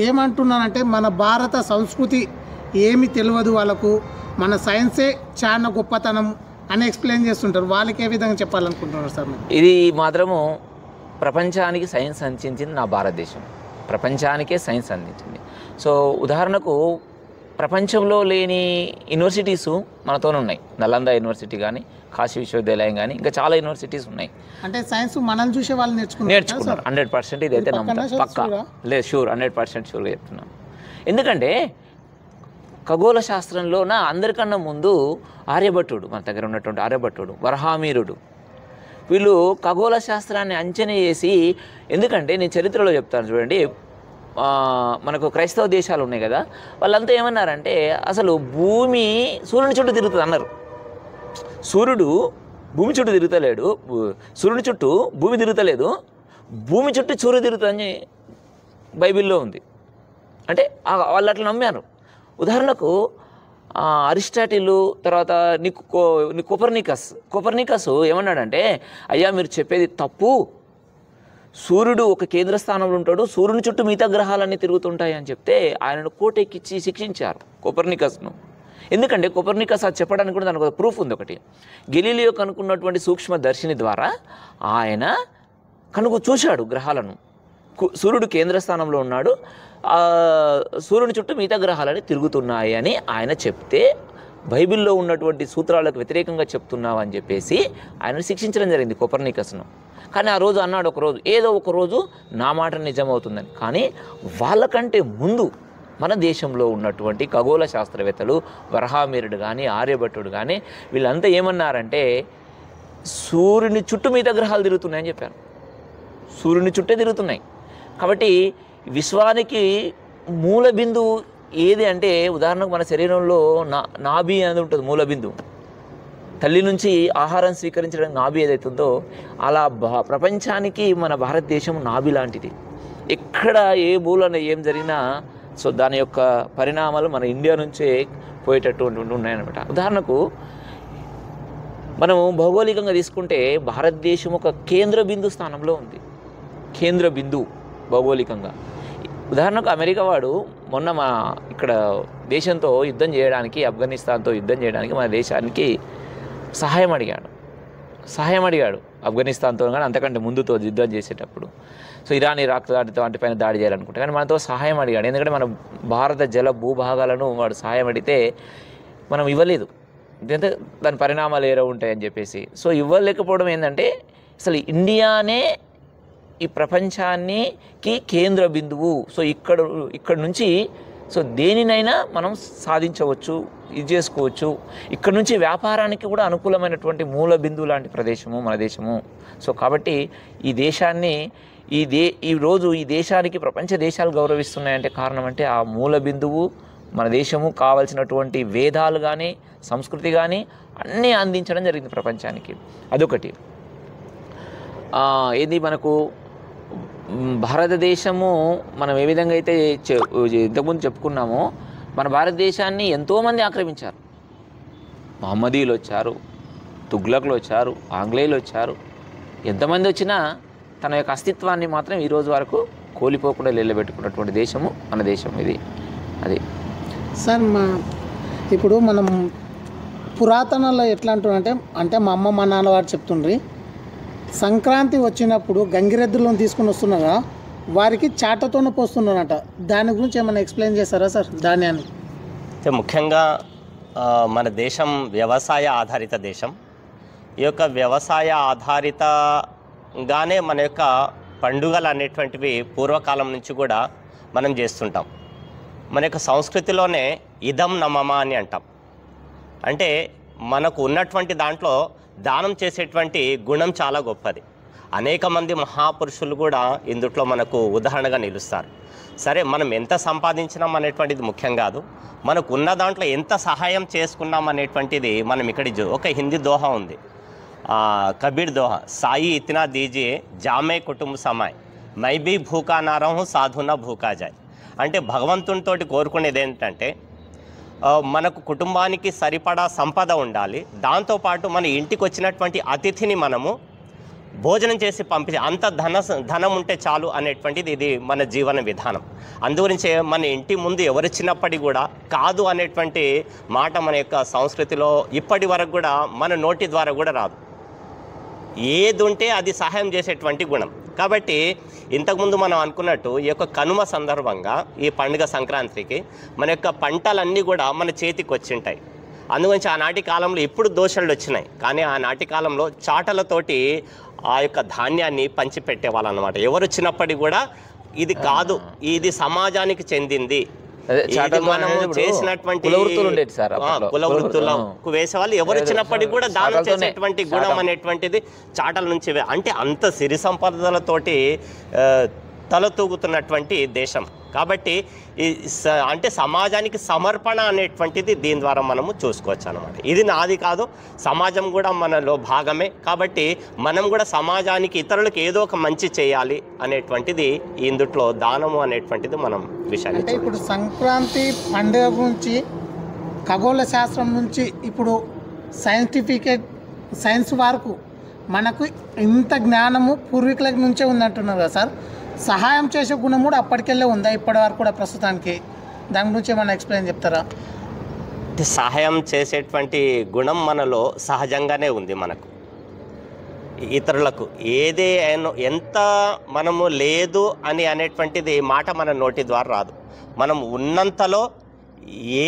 ఏమంటున్నారంటే మన భారత సంస్కృతి ఏమి తెలియదు వాళ్ళకు, మన సైన్సే చాలా గొప్పతనం అని ఎక్స్ప్లెయిన్ చేస్తుంటారు. వాళ్ళకి ఏ విధంగా చెప్పాలనుకుంటున్నారు సార్? ఇది మాత్రము ప్రపంచానికి సైన్స్ అందించింది నా భారతదేశం. ప్రపంచానికే సైన్స్ అందించింది. సో ఉదాహరణకు ప్రపంచంలో లేని యూనివర్సిటీసు మనతోనే ఉన్నాయి. నలంద యూనివర్సిటీ కానీ, కాశీ విశ్వవిద్యాలయం కానీ, ఇంకా చాలా యూనివర్సిటీస్ ఉన్నాయి. అంటే సైన్స్ మనల్ని చూసే వాళ్ళు నేర్చుకున్నారు. 100% ఇదైతే నమ్ముతాను, పక్కా లేదు, షూర్, 100% షూర్గా చెప్తున్నాను. ఎందుకంటే ఖగోళ శాస్త్రంలోన అందరికన్నా ముందు ఆర్యభట్టుడు, మన దగ్గర ఉన్నటువంటి ఆర్యభట్టుడు, వరహామీరుడు, వీళ్ళు ఖగోళ శాస్త్రాన్ని అంచనా చేసి, ఎందుకంటే నేను చరిత్రలో చెప్తాను చూడండి, మనకు క్రైస్తవ దేశాలు ఉన్నాయి కదా, వాళ్ళంతా ఏమన్నారంటే అసలు భూమి సూర్యుని చుట్టూ తిరుగుతుంది అన్నారు. సూర్యుడు భూమి చుట్టూ తిరుగుతలేడు, సూర్యుని చుట్టూ భూమి తిరుగుతలేదు, భూమి చుట్టూ సూర్యుడు తిరుగుతుందని బైబిల్లో ఉంది. అంటే వాళ్ళు అట్లా నమ్మారు. ఉదాహరణకు అరిస్టాటిల్, తర్వాత కొపర్నికస్ ఏమన్నాడంటే, అయ్యా మీరు చెప్పేది తప్పు, సూర్యుడు ఒక కేంద్ర స్థానంలో ఉంటాడు, సూర్యుని చుట్టూ మిగతా గ్రహాలన్నీ తిరుగుతుంటాయి అని చెప్తే ఆయనను కోటెక్కిచ్చి శిక్షించారు కొపర్నికస్ను. ఎందుకంటే కొపర్నికస్ అది చెప్పడానికి కూడా దానికి ఒక ప్రూఫ్ ఉంది. ఒకటి, గెలీలియో కనుక్కున్నటువంటి సూక్ష్మదర్శిని ద్వారా ఆయన చూశాడు గ్రహాలను. సూర్యుడు కేంద్ర స్థానంలో ఉన్నాడు, సూర్యుని చుట్టూ మిగతా గ్రహాలని తిరుగుతున్నాయి అని ఆయన చెప్తే, బైబిల్లో ఉన్నటువంటి సూత్రాలకు వ్యతిరేకంగా చెప్తున్నావు అని చెప్పేసి ఆయనను శిక్షించడం జరిగింది కొపర్నికస్ను. కానీ ఆ రోజు అన్నాడు, ఏదో ఒక రోజు నా మాట నిజమవుతుందని. కానీ వాళ్ళకంటే ముందు మన దేశంలో ఉన్నటువంటి ఖగోళ శాస్త్రవేత్తలు వరహామీరుడు కానీ ఆర్యభట్టుడు కానీ వీళ్ళంతా ఏమన్నారంటే సూర్యుని చుట్టూ మిగతా గ్రహాలు తిరుగుతున్నాయని చెప్పారు. సూర్యుని చుట్టే తిరుగుతున్నాయి. కాబట్టి విశ్వానికి మూల బిందువు ఏది అంటే ఉదాహరణకు మన శరీరంలో నాభి అనేది ఉంటుంది. మూల బిందువు తల్లి నుంచి ఆహారం స్వీకరించడానికి నాభి ఏదైతుందో అలా ప్రపంచానికి మన భారతదేశం నాభి లాంటిది. ఎక్కడ ఏ మూలన ఏం జరిగినా సో దాని యొక్క పరిణామాలు మన ఇండియా నుంచే పోయేటట్టు ఉన్నాయన్నమాట. ఉదాహరణకు మనము భౌగోళికంగా తీసుకుంటే భారతదేశం ఒక కేంద్ర బిందు స్థానంలో ఉంది. కేంద్ర బిందువు భౌగోళికంగా. ఉదాహరణకు అమెరికా వాడు మొన్న మా ఇక్కడ దేశంతో యుద్ధం చేయడానికి, ఆఫ్ఘనిస్తాన్తో యుద్ధం చేయడానికి మన దేశానికి సహాయం అడిగాడు ఆఫ్ఘనిస్తాన్తో కానీ అంతకంటే ముందుతో యుద్ధం చేసేటప్పుడు. సో ఇరాన్ ఇరాక్ వాటిపైన దాడి చేయాలనుకుంటే కానీ మనతో సహాయం అడిగాడు. ఎందుకంటే మన భారత జల భూభాగాలను వాడు సహాయం అడిగితే మనం ఇవ్వలేదు. ఎందుకంటే దాని పరిణామాలు ఏరో ఉంటాయని చెప్పేసి. సో ఇవ్వలేకపోవడం ఏంటంటే అసలు ఇండియానే ఈ ప్రపంచానికి కేంద్ర బిందువు. సో ఇక్కడ నుంచి సో దేనినైనా మనం సాధించవచ్చు, ఇది చేసుకోవచ్చు. ఇక్కడ నుంచి వ్యాపారానికి కూడా అనుకూలమైనటువంటి మూల బిందువు లాంటి ప్రదేశము మన దేశము. సో కాబట్టి ఈ దేశాన్ని ఈరోజు ఈ దేశానికి ప్రపంచ దేశాలు గౌరవిస్తున్నాయంటే కారణం అంటే ఆ మూల బిందువు మన దేశము. కావాల్సినటువంటి వేదాలు కానీ సంస్కృతి కానీ అన్నీ అందించడం జరిగింది ప్రపంచానికి. అదొకటి. ఏది మనకు భారతదేశము మనం ఏ విధంగా అయితే ఇంతకుముందు చెప్పుకున్నామో మన భారతదేశాన్ని ఎంతోమంది ఆక్రమించారు. మహమ్మదీయులు వచ్చారు, తుగ్లకులు వచ్చారు, ఆంగ్లేయులు వచ్చారు. ఎంతమంది వచ్చినా తన యొక్క అస్తిత్వాన్ని మాత్రం ఈరోజు వరకు కోల్పోకుండా నిలబెట్టుకున్నటువంటి దేశము మన దేశం ఇది. అది సార్ ఇప్పుడు మనం పురాతనంలో ఎట్లా అంటే మా అమ్మ మా నాన్న వారు చెప్తుండ్రి, సంక్రాంతి వచ్చినప్పుడు గంగిరెద్దులను తీసుకుని వస్తున్నారా వారికి చాటతోనే పోస్తున్నారంట. దాని గురించి ఏమైనా ఎక్స్ప్లెయిన్ చేస్తారా సార్ ధాన్యాన్ని? అయితే ముఖ్యంగా మన దేశం వ్యవసాయ ఆధారిత దేశం. ఈ యొక్క వ్యవసాయ ఆధారితగానే మన యొక్క పండుగలు అనేటువంటివి పూర్వకాలం నుంచి కూడా మనం చేస్తుంటాం. మన యొక్క సంస్కృతిలోనే ఇదం నమమ అని అంటాం. అంటే మనకు ఉన్నటువంటి దాంట్లో దానం చేసేటువంటి గుణం చాలా గొప్పది. అనేక మంది మహాపురుషులు కూడా ఇందుట్లో మనకు ఉదాహరణగా నిలుస్తారు. సరే, మనం ఎంత సంపాదించినాం అనేటువంటిది ముఖ్యం కాదు, మనకు ఉన్న దాంట్లో ఎంత సహాయం చేసుకున్నాం అనేటువంటిది మనం ఇక్కడ ఒక హిందీ దోహా ఉంది, కబీర్ దోహా, సాయి ఇతనా దీజియే జామే కుటుంబ సమాయ్ మై బీ భూకా నా రహూ సాధునా భూకా జాయ్. అంటే భగవంతునితోటి కోరుకునేది ఏంటంటే మనకు కుటుంబానికి సరిపడా సంపద ఉండాలి, దాంతోపాటు మన ఇంటికి వచ్చినటువంటి అతిథిని మనము భోజనం చేసి పంపించి అంత ధనం ఉంటే చాలు అనేటువంటిది ఇది మన జీవన విధానం. అందుగురించే మన ఇంటి ముందు ఎవరిచ్చినప్పటికీ కూడా కాదు అనేటువంటి మాట మన యొక్క సంస్కృతిలో ఇప్పటి వరకు కూడా మన నోటి ద్వారా కూడా రాదు. ఏది ఉంటే అది సహాయం చేసేటువంటి గుణం. కాబట్టి ఇంతకుముందు మనం అనుకున్నట్టు ఈ యొక్క కనుమ సందర్భంగా ఈ పండుగ సంక్రాంతికి మన యొక్క పంటలన్నీ కూడా మన చేతికి వచ్చింటాయి. అందుగురించి ఆనాటి కాలంలో ఇప్పుడు దోషులు వచ్చినాయి, కానీ ఆనాటి కాలంలో చాటలతోటి ఆ యొక్క ధాన్యాన్ని పంచిపెట్టేవాళ్ళు అన్నమాట. ఎవరు వచ్చినప్పటికీ కూడా ఇది కాదు, ఇది సమాజానికి చెందింది, మనం చేసినటువంటి కుల వృత్తులకు వేసేవాళ్ళు ఎవరు వచ్చినప్పటికీ కూడా దానం చేసేటువంటి గుణం అనేటువంటిది చాటల నుంచి. అంటే అంత సిరి సంపదలతోటి తలతూగుతున్నటువంటి దేశం. కాబట్టి అంటే సమాజానికి సమర్పణ అనేటువంటిది దీని ద్వారా మనము చూసుకోవచ్చు అన్నమాట. ఇది నాది కాదు, సమాజం కూడా మనలో భాగమే. కాబట్టి మనం కూడా సమాజానికి ఇతరులకు ఏదో ఒక మంచి చేయాలి అనేటువంటిది ఇందుట్లో దానము అనేటువంటిది మనం విషయాన్ని. అంటే ఇప్పుడు సంక్రాంతి పండుగ గురించి ఖగోళ శాస్త్రం నుంచి ఇప్పుడు సైన్స్ వరకు మనకు ఇంత జ్ఞానము పూర్వీకుల నుంచే ఉందంటున్నారు కదా సార్. సహాయం చేసే గుణం కూడా అప్పటికెళ్ళే ఉందా ఇప్పటి వరకు కూడా ప్రస్తుతానికి? దాని గురించి ఏమైనా ఎక్స్ప్లెయిన్ చెప్తారా? సహాయం చేసేటువంటి గుణం మనలో సహజంగానే ఉంది. మనకు ఇతరులకు ఏదే ఎంత మనము లేదు అని అనేటువంటిది మాట మన నోటి ద్వారా రాదు. మనం ఉన్నంతలో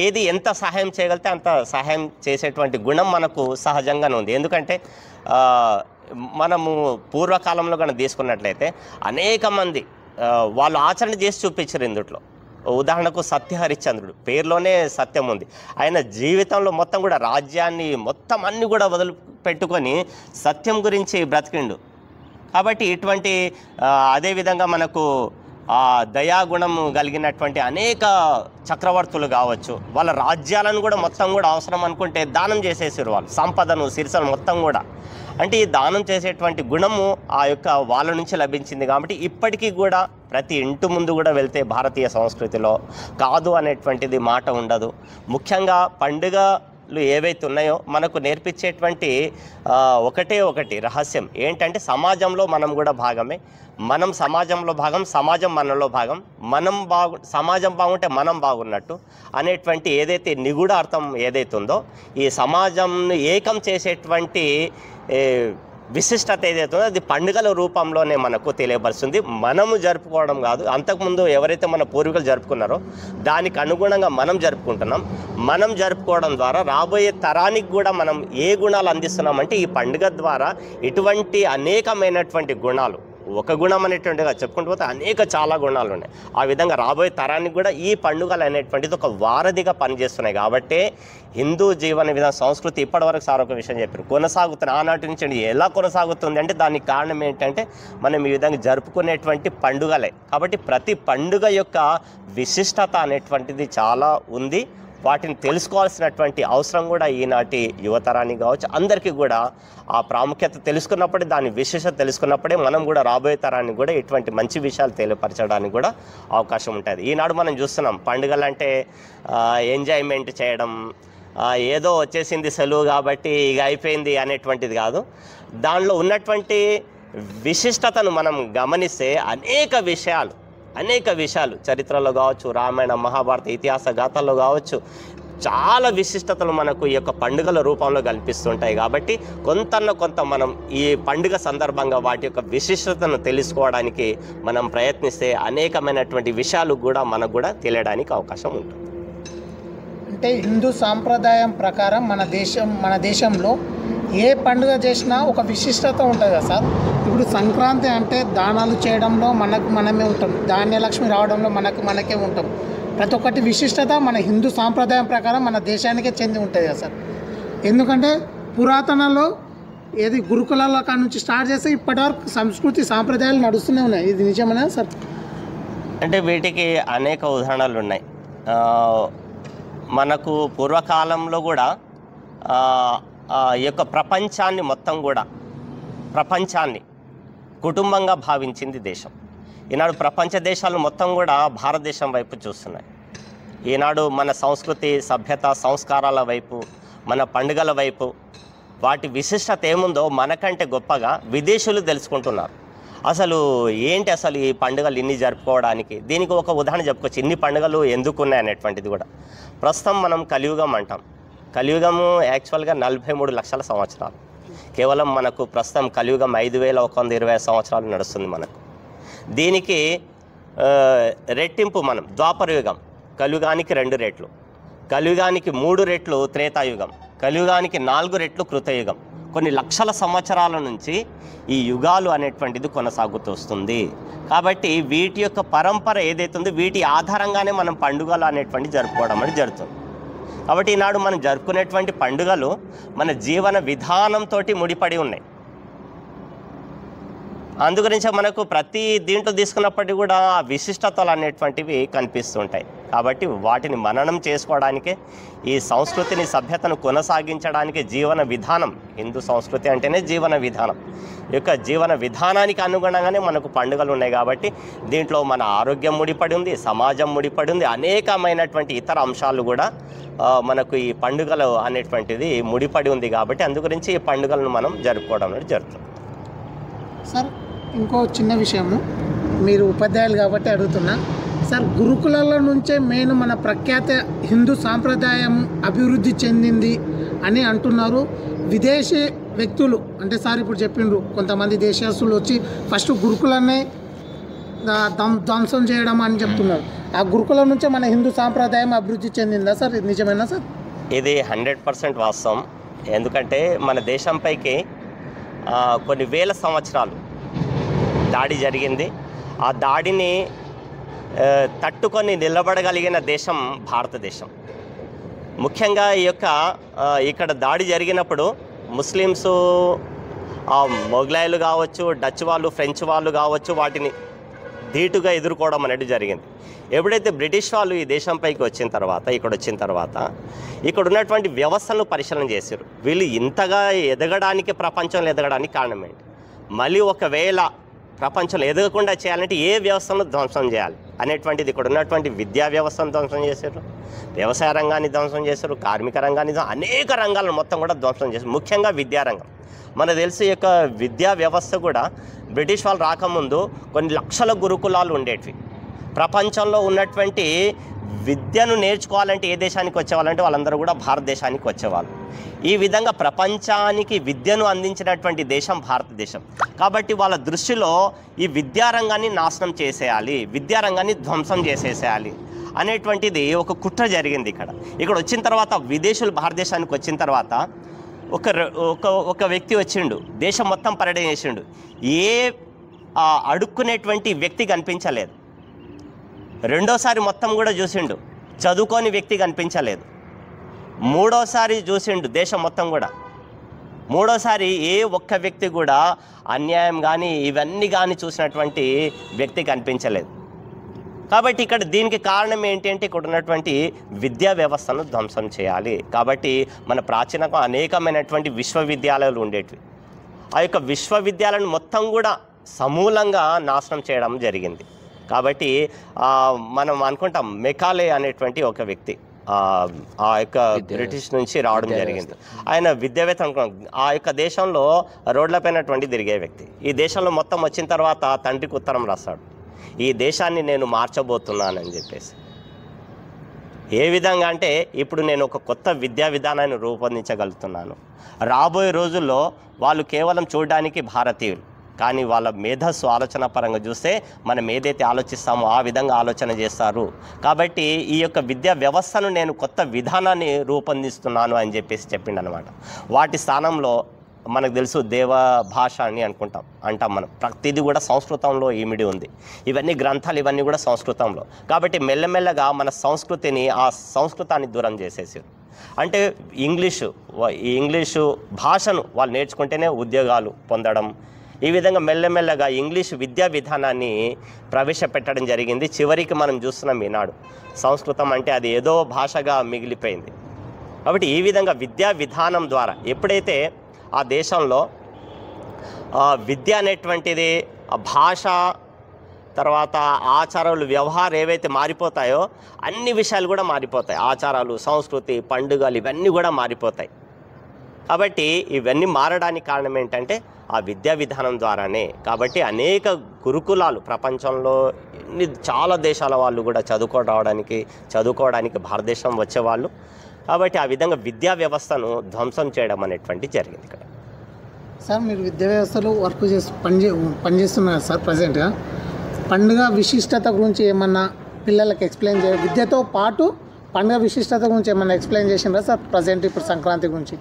ఏది ఎంత సహాయం చేయగలిగితే అంత సహాయం చేసేటువంటి గుణం మనకు సహజంగానే ఉంది. ఎందుకంటే మనము పూర్వకాలంలో కనుక తీసుకున్నట్లయితే అనేక మంది వాళ్ళు ఆచరణ చేసి చూపించారు ఇందుట్లో. ఉదాహరణకు సత్య హరిశ్చంద్రుడు, పేరులోనే సత్యం ఉంది. ఆయన జీవితంలో మొత్తం కూడా రాజ్యాన్ని మొత్తం అన్ని కూడా వదిలిపెట్టుకొని సత్యం గురించి బ్రతికిండు. కాబట్టి ఇటువంటి అదేవిధంగా మనకు దయాగుణం కలిగినటువంటి అనేక చక్రవర్తులు కావచ్చు, వాళ్ళ రాజ్యాలను కూడా మొత్తం కూడా అవసరం అనుకుంటే దానం చేసేసారు వాళ్ళు, సంపదను సిరిసను మొత్తం కూడా. అంటే ఈ దానం చేసేటువంటి గుణము ఆ యొక్క వాళ్ళ నుంచి లభించింది. కాబట్టి ఇప్పటికీ కూడా ప్రతి ఇంటి ముందు కూడా వెళ్తే భారతీయ సంస్కృతిలో కాదు అనేటువంటిది మాట ఉండదు. ముఖ్యంగా పండుగలు ఏవైతే ఉన్నాయో మనకు నేర్పించేటువంటి ఒకటి రహస్యం ఏంటంటే సమాజంలో మనం కూడా భాగమే, మనం సమాజంలో భాగం, సమాజం మనలో భాగం, సమాజం బాగుంటే మనం బాగున్నట్టు అనేటువంటి ఏదైతే నిగూఢ అర్థం ఏదైతే ఉందో ఈ సమాజంను ఏకం చేసేటువంటి విశిష్టత ఏదైతే ఉందో అది పండుగల రూపంలోనే మనకు తెలియపరుస్తుంది. మనము జరుపుకోవడం కాదు, అంతకుముందు ఎవరైతే మన పూర్వీకులు జరుపుకున్నారో దానికి అనుగుణంగా మనం జరుపుకుంటున్నాం. మనం జరుపుకోవడం ద్వారా రాబోయే తరానికి కూడా మనం ఏ గుణాలు అందిస్తున్నామంటే ఈ పండుగ ద్వారా ఇటువంటి అనేకమైనటువంటి గుణాలు, ఒక గుణం అనేటువంటిగా చెప్పుకుంటూ పోతే అనేక చాలా గుణాలు ఉన్నాయి. ఆ విధంగా రాబోయే తరానికి కూడా ఈ పండుగలు అనేటువంటిది ఒక వారధిగా పనిచేస్తున్నాయి. కాబట్టి హిందూ జీవన విధాన సంస్కృతి ఇప్పటివరకు సార్ ఒక విషయం చెప్పారు, కొనసాగుతుంది. ఆనాటి నుంచి ఎలా కొనసాగుతుంది అంటే దానికి కారణం ఏంటంటే మనం ఈ విధంగా జరుపుకునేటువంటి పండుగలే. కాబట్టి ప్రతి పండుగ యొక్క విశిష్టత అనేటువంటిది చాలా ఉంది. వాటిని తెలుసుకోవాల్సినటువంటి అవసరం కూడా ఈనాటి యువతరానికి కావచ్చు అందరికీ కూడా ఆ ప్రాముఖ్యత తెలుసుకున్నప్పుడే, దాని విశేషత తెలుసుకున్నప్పుడే మనం కూడా రాబోయే తరానికి కూడా ఇటువంటి మంచి విషయాలు తెలియపరచడానికి కూడా అవకాశం ఉంటుంది. ఈనాడు మనం చూస్తున్నాం పండుగలు అంటే ఎంజాయ్మెంట్ చేయడం, ఏదో వచ్చేసింది సెలవు కాబట్టి ఇక అయిపోయింది అనేటువంటిది కాదు. దానిలో ఉన్నటువంటి విశిష్టతను మనం గమనిస్తే అనేక విషయాలు చరిత్రలో కావచ్చు, రామాయణ మహాభారత ఇతిహాస గాథల్లో కావచ్చు చాలా విశిష్టతలు మనకు ఈ యొక్క పండుగల రూపంలో కల్పిస్తుంటాయి. కాబట్టి కొంత మనం ఈ పండుగ సందర్భంగా వాటి యొక్క విశిష్టతను తెలుసుకోవడానికి మనం ప్రయత్నిస్తే అనేకమైనటువంటి విషయాలు కూడా మనకు కూడా తెలియడానికి అవకాశం ఉంటుంది. అంటే హిందూ సాంప్రదాయం ప్రకారం మన దేశంలో ఏ పండుగ చేసినా ఒక విశిష్టత ఉంటుంది కదా సార్. ఇప్పుడు సంక్రాంతి అంటే దానాలు చేయడంలో మనమే ఉంటాం, ధాన్యలక్ష్మి రావడంలో మనకే ఉంటాం. ప్రతి ఒక్కటి విశిష్టత మన హిందూ సాంప్రదాయం ప్రకారం మన దేశానికే చెంది ఉంటుంది కదా సార్. ఎందుకంటే పురాతనలో ఏది గురుకులాల కాడ నుంచి స్టార్ట్ చేస్తే ఇప్పటివరకు సంస్కృతి సాంప్రదాయాలు నడుస్తూనే ఉన్నాయి. ఇది నిజమేనా సార్? అంటే వీటికి అనేక ఉదాహరణలు ఉన్నాయి. మనకు పూర్వకాలంలో కూడా ఈ యొక్క ప్రపంచాన్ని కుటుంబంగా భావించింది దేశం. ఈనాడు ప్రపంచ దేశాలు మొత్తం కూడా భారతదేశం వైపు చూస్తున్నాయి. ఈనాడు మన సంస్కృతి, సభ్యత, సంస్కారాల వైపు, మన పండుగల వైపు వాటి విశిష్టత ఏముందో మనకంటే గొప్పగా విదేశీయులు తెలుసుకుంటున్నారు. అసలు ఈ పండుగలు ఇన్ని జరుపుకోవడానికి దీనికి ఒక ఉదాహరణ చెప్పుకోవచ్చు. ఇన్ని పండుగలు ఎందుకు ఉన్నాయి అనేటువంటిది కూడా. ప్రస్తుతం మనం కలియుగం అంటాం. కలియుగము యాక్చువల్గా 43 లక్షల సంవత్సరాలు. కేవలం మనకు ప్రస్తుతం కలియుగం 5120 సంవత్సరాలు నడుస్తుంది మనకు. దీనికి రెట్టింపు మనం ద్వాపరయుగం, కలియుగానికి 2 రెట్లు, కలియుగానికి 3 రెట్లు త్రేతాయుగం, కలియుగానికి 4 రెట్లు కృతయుగం. కొన్ని లక్షల సంవత్సరాల నుంచి ఈ యుగాలు అనేటువంటిది కొనసాగుతూ వస్తుంది. కాబట్టి వీటి యొక్క పరంపర ఏదైతే ఉందో వీటి ఆధారంగానే మనం పండుగలు అనేటువంటిది జరుపుకోవడం అనేది జరుగుతుంది. కాబట్టి ఈనాడు మనం జరుపుకునేటువంటి పండుగలు మన జీవన విధానంతో ముడిపడి ఉన్నాయి. అందుగురించి మనకు ప్రతి దీంట్లో తీసుకున్నప్పటికీ కూడా విశిష్టతలు అనేటువంటివి కనిపిస్తుంటాయి. కాబట్టి వాటిని మననం చేసుకోవడానికే, ఈ సంస్కృతిని, సభ్యతను కొనసాగించడానికి జీవన విధానం, హిందూ సంస్కృతి అంటేనే జీవన విధానం, ఈ యొక్క జీవన విధానానికి అనుగుణంగానే మనకు పండుగలు ఉన్నాయి. కాబట్టి దీంట్లో మన ఆరోగ్యం ముడిపడి ఉంది, సమాజం ముడిపడి ఉంది, అనేకమైనటువంటి ఇతర అంశాలు కూడా మనకు ఈ పండుగలు అనేటువంటిది ముడిపడి ఉంది. కాబట్టి అందుగురించి ఈ పండుగలను మనం జరుపుకోవడం అనేది జరుగుతుంది. సార్ ఇంకో చిన్న విషయము, మీరు ఉపాధ్యాయులు కాబట్టి అడుగుతున్నా సార్, గురుకులాల నుంచే మెయిన్ మన ప్రఖ్యాత హిందూ సాంప్రదాయం అభివృద్ధి చెందింది అని అంటున్నారు విదేశీ వ్యక్తులు. అంటే సార్ ఇప్పుడు చెప్పిండ్రు కొంతమంది దేశస్తులు వచ్చి ఫస్ట్ గురుకులాన్ని ధ్వంసం చేయడం అని చెప్తున్నారు. ఆ గురుకులం నుంచే మన హిందూ సాంప్రదాయం అభివృద్ధి చెందిందా సార్? ఇది నిజమేనా సార్? ఇది 100% వాస్తవం. ఎందుకంటే మన దేశంపైకి కొన్ని వేల సంవత్సరాలు దాడి జరిగింది. ఆ దాడిని తట్టుకొని నిలబడగలిగిన దేశం భారతదేశం. ముఖ్యంగా ఈ యొక్క ఇక్కడ దాడి జరిగినప్పుడు ముస్లిమ్స్, మొఘలాయులు కావచ్చు, డచ్ వాళ్ళు, ఫ్రెంచ్ వాళ్ళు కావచ్చు, వాటిని ధీటుగా ఎదుర్కోవడం అనేది జరిగింది. ఎప్పుడైతే బ్రిటిష్ వాళ్ళు ఈ దేశంపైకి వచ్చిన తర్వాత, ఇక్కడ ఉన్నటువంటి వ్యవస్థలను పరిశీలన చేశారు. వీళ్ళు ఇంతగా ఎదగడానికి, ప్రపంచంలో ఎదగడానికి కారణం ఏంటి, మళ్ళీ ఒకవేళ ప్రపంచంలో ఎదగకుండా చేయాలంటే ఏ వ్యవస్థను ధ్వంసం చేయాలి అనేటువంటిది ఇక్కడ ఉన్నటువంటి విద్యా వ్యవస్థను ధ్వంసం చేశారు, వ్యవసాయ రంగాన్ని ధ్వంసం చేశారు, కార్మిక రంగాన్ని, అనేక రంగాలను మొత్తం కూడా ధ్వంసం చేశారు. ముఖ్యంగా విద్యారంగం. మనకు తెలిసి యొక్క విద్యా వ్యవస్థ కూడా బ్రిటిష్ వాళ్ళు రాకముందు కొన్ని లక్షల గురుకులాలు ఉండేటివి. ప్రపంచంలో ఉన్నటువంటి విద్యను నేర్చుకోవాలంటే ఏ దేశానికి వచ్చేవాళ్ళంటే వాళ్ళందరూ కూడా భారతదేశానికి వచ్చేవాళ్ళు. ఈ విధంగా ప్రపంచానికి విద్యను అందించినటువంటి దేశం భారతదేశం. కాబట్టి వాళ్ళ దృష్టిలో ఈ విద్యారంగాన్ని నాశనం చేసేయాలి, విద్యారంగాన్ని ధ్వంసం చేసేసేయాలి అనేటువంటిది ఒక కుట్ర జరిగింది. ఇక్కడ వచ్చిన తర్వాత విదేశీయులు భారతదేశానికి వచ్చిన తర్వాత ఒక వ్యక్తి వచ్చిండు, దేశం మొత్తం పర్యటన చేసిండు. ఏ అడుక్కునేటువంటి వ్యక్తి కనిపించలేదు. రెండోసారి మొత్తం కూడా చూసిండు, చదువుకోని వ్యక్తి కనిపించలేదు. మూడోసారి చూసిండు దేశం మొత్తం కూడా. మూడోసారి ఏ ఒక్క వ్యక్తి కూడా అన్యాయం కానీ ఇవన్నీ కానీ చూసినటువంటి వ్యక్తి కనిపించలేదు. కాబట్టి ఇక్కడ దీనికి కారణం ఏంటి అంటే ఇక్కడ ఉన్నటువంటి విద్యా వ్యవస్థను ధ్వంసం చేయాలి. కాబట్టి మన ప్రాచీన అనేకమైనటువంటి విశ్వవిద్యాలయాలు ఉండేటివి. ఆ యొక్క విశ్వవిద్యాలయాలను మొత్తం కూడా సమూలంగా నాశనం చేయడం జరిగింది. కాబట్టి మనం అనుకుంటాం మెకాలే అనేటువంటి ఒక వ్యక్తి ఆ యొక్క బ్రిటిష్ నుంచి రావడం జరిగింది. ఆయన విద్యావేత్త అనుకున్నాం. ఆ యొక్క దేశంలో రోడ్లపైనటువంటి తిరిగే వ్యక్తి. ఈ దేశంలో మొత్తం వచ్చిన తర్వాత తండ్రికి ఉత్తరం రాస్తాడు, ఈ దేశాన్ని నేను మార్చబోతున్నానని చెప్పేసి. ఏ విధంగా అంటే ఇప్పుడు నేను ఒక కొత్త విద్యా విధానాన్ని రూపొందించగలుగుతున్నాను. రాబోయే రోజుల్లో వాళ్ళు కేవలం చూడడానికి భారతీయులు, కానీ వాళ్ళ మేధస్సు ఆలోచన పరంగా చూస్తే మనం ఏదైతే ఆలోచిస్తామో ఆ విధంగా ఆలోచన చేస్తారు. కాబట్టి ఈ యొక్క విద్యా వ్యవస్థను నేను కొత్త విధానాన్ని రూపొందిస్తున్నాను అని చెప్పేసి చెప్పిండు అనమాట. వాటి స్థానంలో మనకు తెలుసు దేవ భాష అని అంటాం మనం. ప్రతిదీ కూడా సంస్కృతంలో ఈమిడి ఉంది. ఇవన్నీ గ్రంథాలు ఇవన్నీ కూడా సంస్కృతంలో. కాబట్టి మెల్లమెల్లగా మన సంస్కృతిని, ఆ సంస్కృతాన్ని దూరం చేసేసారు. అంటే ఇంగ్లీషు భాషను వాళ్ళు నేర్చుకుంటేనే ఉద్యోగాలు పొందడం, ఈ విధంగా మెల్లమెల్లగా ఇంగ్లీష్ విద్యా విధానాన్ని ప్రవేశపెట్టడం జరిగింది. చివరికి మనం చూస్తున్నాం ఈనాడు సంస్కృతం అంటే అది ఏదో భాషగా మిగిలిపోయింది. కాబట్టి ఈ విధంగా విద్యా విధానం ద్వారా ఎప్పుడైతే ఆ దేశంలో విద్య అనేటువంటిది, భాష, తర్వాత ఆచారాలు, వ్యవహారం ఏవైతే మారిపోతాయో అన్ని విషయాలు కూడా మారిపోతాయి. ఆచారాలు, సంస్కృతి, పండుగలు ఇవన్నీ కూడా మారిపోతాయి. కాబట్టి ఇవన్నీ మారడానికి కారణం ఏంటంటే ఆ విద్యా విధానం ద్వారానే. కాబట్టి అనేక గురుకులాలు ప్రపంచంలో చాలా దేశాల వాళ్ళు కూడా చదువుకోవడానికి భారతదేశం వచ్చేవాళ్ళు. కాబట్టి ఆ విధంగా విద్యా వ్యవస్థను ధ్వంసం చేయడం అనేటువంటి జరిగింది ఇక్కడ. సార్ మీరు విద్యా వ్యవస్థలో వర్క్ పనిచేస్తున్నారు సార్. ప్రజెంట్గా పండుగ విశిష్టత గురించి ఏమన్నా పిల్లలకి ఎక్స్ప్లెయిన్ విద్యతో పాటు పండుగ విశిష్టత గురించి ఏమన్నా ఎక్స్ప్లెయిన్ చేసిండ్రా సార్? ప్రజెంట్ ఇప్పుడు సంక్రాంతి గురించి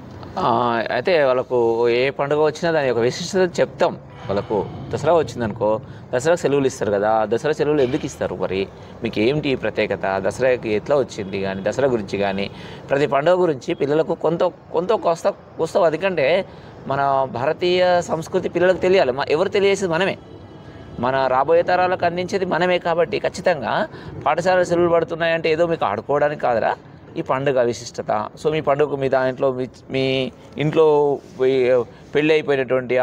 అయితే వాళ్ళకు ఏ పండుగ వచ్చినా దాని యొక్క విశిష్టత చెప్తాం. వాళ్ళకు దసరా వచ్చిందనుకో, దసరాకు సెలవులు ఇస్తారు కదా, దసరా సెలవులు ఎందుకు ఇస్తారు, మరి మీకు ఏంటి ప్రత్యేకత, దసరాకి ఎట్లా వచ్చింది కానీ, దసరా గురించి కానీ, ప్రతి పండుగ గురించి పిల్లలకు కొంత కోస్తా ఎందుకంటే మన భారతీయ సంస్కృతి పిల్లలకు తెలియాలి. ఎవరు తెలియజేసేది మనమే, మన రాబోయే తరాలకు అందించేది మనమే. కాబట్టి ఖచ్చితంగా పాఠశాల సెలవులు పడుతున్నాయంటే ఏదో మీకు ఆడుకోవడానికి కాదురా ఈ పండుగ విశిష్టత. సో మీ పండుగ మీ దాంట్లో మీ ఇంట్లో పెళ్ళి అయిపోయినటువంటి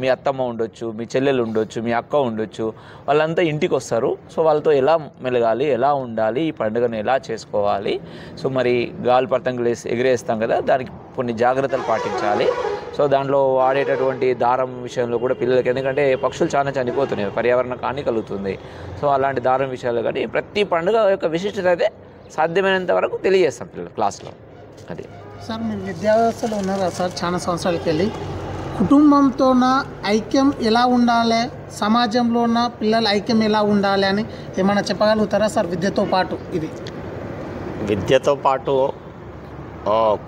మీ అత్తమ్మ ఉండొచ్చు, మీ చెల్లెలు ఉండొచ్చు, మీ అక్క ఉండొచ్చు, వాళ్ళంతా ఇంటికి వస్తారు. సో వాళ్ళతో ఎలా మెలగాలి, ఎలా ఉండాలి, ఈ పండుగను ఎలా చేసుకోవాలి, సో మరి గాలి పతంగులు ఎగిరేస్తాం కదా, దానికి కొన్ని జాగ్రత్తలు పాటించాలి. సో దాంట్లో వాడేటటువంటి దారం విషయంలో కూడా పిల్లలకి, ఎందుకంటే పక్షులు చాలా చనిపోతున్నాయి, పర్యావరణం హాని కలుగుతుంది. సో అలాంటి దారం విషయాలు కానీ ప్రతి పండుగ యొక్క విశిష్టత అయితే సాధ్యమైనంత వరకు తెలియజేస్తాం పిల్లలు క్లాస్లో. అది సార్ మీరు విద్యా వ్యవస్థలో ఉన్నారా సార్ చాలా సంవత్సరాలకి వెళ్ళి, కుటుంబంతో ఐక్యం ఎలా ఉండాలి, సమాజంలో ఉన్న పిల్లల ఐక్యం ఎలా ఉండాలి అని ఏమైనా చెప్పగలుగుతారా సార్? విద్యతో పాటు విద్యతో పాటు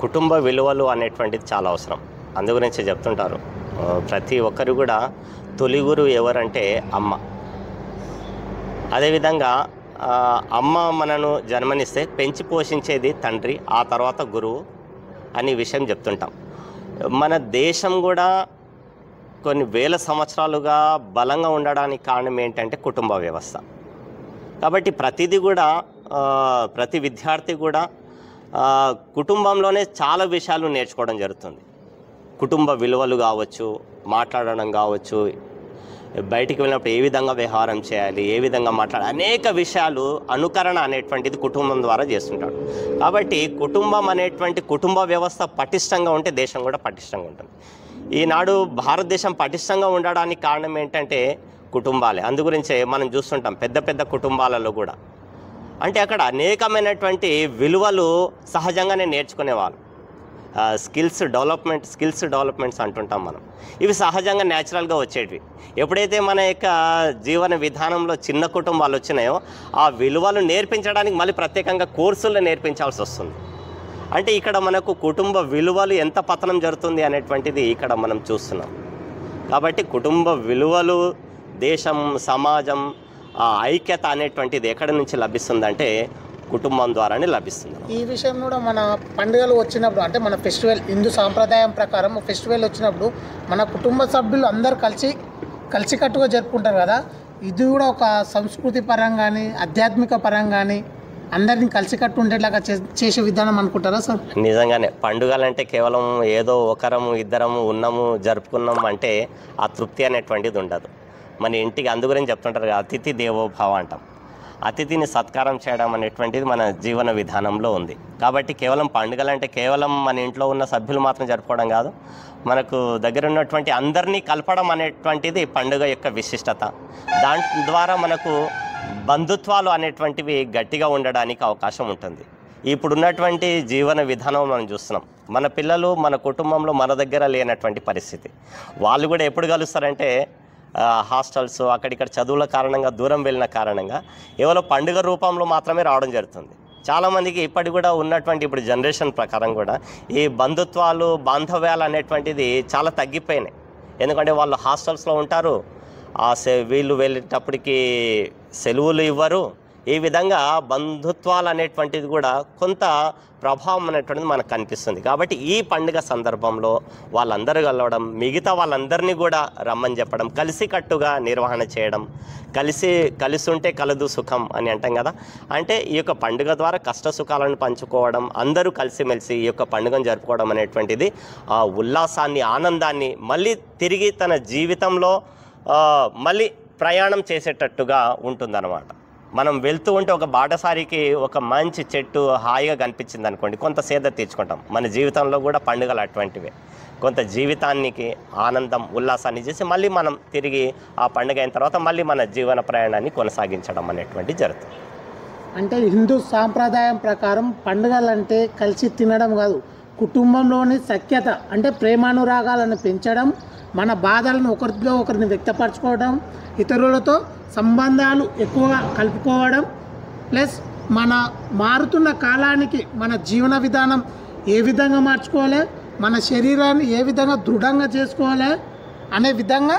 కుటుంబ విలువలు అనేటువంటిది చాలా అవసరం. అందు గురించి చెప్తుంటారు ప్రతి ఒక్కరు కూడా తొలి గురువు ఎవరంటే అమ్మ. అదేవిధంగా అమ్మ మనను జన్మనిస్తే పెంచి పోషించేది తండ్రి, ఆ తర్వాత గురువు అనే విషయం చెప్తుంటాం. మన దేశం కూడా కొన్ని వేల సంవత్సరాలుగా బలంగా ఉండడానికి కారణం ఏంటంటే కుటుంబ వ్యవస్థ. కాబట్టి ప్రతిదీ కూడా ప్రతి విద్యార్థి కూడా కుటుంబంలోనే చాలా విషయాలు నేర్చుకోవడం జరుగుతుంది. కుటుంబ విలువలు కావచ్చు, మాట్లాడడం కావచ్చు, బయటికి వెళ్ళినప్పుడు ఏ విధంగా వ్యవహారం చేయాలి, ఏ విధంగా అనేక విషయాలు అనుకరణ అనేటువంటిది కుటుంబం ద్వారా చేస్తుంటాడు. కాబట్టి కుటుంబం అనేటువంటి కుటుంబ వ్యవస్థ పటిష్టంగా ఉంటే దేశం కూడా పటిష్టంగా ఉంటుంది. ఈనాడు భారతదేశం పటిష్టంగా ఉండడానికి కారణం ఏంటంటే కుటుంబాలే. అందుగురించే మనం చూస్తుంటాం పెద్ద పెద్ద కుటుంబాలలో కూడా అంటే అక్కడ అనేకమైనటువంటి విలువలు సహజంగానే నేర్చుకునేవాళ్ళు. స్కిల్స్ డెవలప్మెంట్స్ అంటుంటాం మనం. ఇవి సహజంగా న్యాచురల్గా వచ్చేటివి. ఎప్పుడైతే మన యొక్క జీవన విధానంలో చిన్న కుటుంబాలు వచ్చినాయో ఆ విలువలు నేర్పించడానికి మళ్ళీ ప్రత్యేకంగా కోర్సుల్లో నేర్పించాల్సి వస్తుంది. అంటే ఇక్కడ మనకు కుటుంబ విలువలు ఎంత పతనం జరుగుతుంది అనేటువంటిది ఇక్కడ మనం చూస్తున్నాం. కాబట్టి కుటుంబ విలువలు, దేశం, సమాజం, ఐక్యత అనేటువంటిది ఎక్కడి నుంచి లభిస్తుందంటే కుటుంబం ద్వారానే లభిస్తుంది. ఈ విషయం కూడా మన పండుగలు వచ్చినప్పుడు అంటే మన ఫెస్టివల్ హిందూ సాంప్రదాయం ప్రకారం ఫెస్టివల్ వచ్చినప్పుడు మన కుటుంబ సభ్యులు అందరూ కలిసికట్టుగా జరుపుకుంటారు కదా. ఇది కూడా ఒక సంస్కృతి పరంగా కానీ ఆధ్యాత్మిక పరంగా కానీ అందరినీ కలిసికట్టు ఉండేలాగా చేసే విధానం అనుకుంటారా సార్? నిజంగానే పండుగలు అంటే కేవలం ఏదో ఒకరము ఇద్దరము ఉన్నాము జరుపుకున్నాం అంటే ఆ తృప్తి అనేటువంటిది ఉండదు మన ఇంటికి. అందుగురించి చెప్తుంటారు కదా, అతిథి దేవోభవ అంటాం. అతిథిని సత్కారం చేయడం అనేటువంటిది మన జీవన విధానంలో ఉంది. కాబట్టి కేవలం పండుగలు అంటే కేవలం మన ఇంట్లో ఉన్న సభ్యులు మాత్రం జరుపుకోవడం కాదు, మనకు దగ్గర ఉన్నటువంటి అందరినీ కలపడం అనేటువంటిది పండుగ యొక్క విశిష్టత. దాని ద్వారా మనకు బంధుత్వాలు అనేటువంటివి గట్టిగా ఉండడానికి అవకాశం ఉంటుంది. ఇప్పుడున్నటువంటి జీవన విధానం మనం చూస్తున్నాం. మన పిల్లలు మన కుటుంబంలో మన దగ్గర లేనటువంటి పరిస్థితి. వాళ్ళు కూడా ఎప్పుడు కలుస్తారంటే హాస్టల్స్ అక్కడిక్కడ చదువుల కారణంగా దూరం వెళ్ళిన కారణంగా కేవలం పండుగ రూపంలో మాత్రమే రావడం జరుగుతుంది. చాలామందికి ఇప్పటికి కూడా ఉన్నటువంటి ఇప్పుడు జనరేషన్ ప్రకారం కూడా ఈ బంధుత్వాలు బాంధవ్యాలు అనేటువంటిది చాలా తగ్గిపోయినాయి. ఎందుకంటే వాళ్ళు హాస్టల్స్లో ఉంటారు, వీళ్ళు వెళ్ళేటప్పటికి సెలవులు ఇవ్వరు. ఈ విధంగా బంధుత్వాలు అనేటువంటిది కూడా కొంత ప్రభావం అనేటువంటిది మనకు కనిపిస్తుంది. కాబట్టి ఈ పండుగ సందర్భంలో వాళ్ళందరూ కలవడం, మిగతా వాళ్ళందరినీ కూడా రమ్మని చెప్పడం, కలిసికట్టుగా నిర్వహణ చేయడం, కలిసి ఉంటే కలదు సుఖం అని అంటాం కదా. అంటే ఈ యొక్క పండుగ ద్వారా కష్ట సుఖాలను పంచుకోవడం, అందరూ కలిసిమెలిసి ఈ యొక్క పండుగను జరుపుకోవడం అనేటువంటిది ఆ ఉల్లాసాన్ని, ఆనందాన్ని మళ్ళీ తిరిగి తన జీవితంలో మళ్ళీ ప్రయాణం చేసేటట్టుగా ఉంటుందన్నమాట. మనం వెళ్తూ ఉంటే ఒక బాటసారికి ఒక మంచి చెట్టు హాయిగా కనిపించింది అనుకోండి, కొంత సేద తీర్చుకుంటాం. మన జీవితంలో కూడా పండుగలు అటువంటివే. కొంత జీవితానికి ఆనందం, ఉల్లాసాన్ని చేసి మళ్ళీ మనం తిరిగి ఆ పండుగ అయిన తర్వాత మళ్ళీ మన జీవన ప్రయాణాన్ని కొనసాగించడం అనేటువంటి జరుగుతుంది. అంటే హిందూ సాంప్రదాయం ప్రకారం పండుగలంటే కలిసి తినడం కాదు, కుటుంబంలోని సఖ్యత అంటే ప్రేమానురాగాలను పెంచడం, మన బాధలను ఒకరితో ఒకరిని వ్యక్తపరచుకోవడం, ఇతరులతో సంబంధాలు ఎక్కువగా కలుపుకోవడం, ప్లస్ మన మారుతున్న కాలానికి మన జీవన విధానం ఏ విధంగా మార్చుకోవాలి, మన శరీరాన్ని ఏ విధంగా దృఢంగా చేసుకోవాలి అనే విధంగా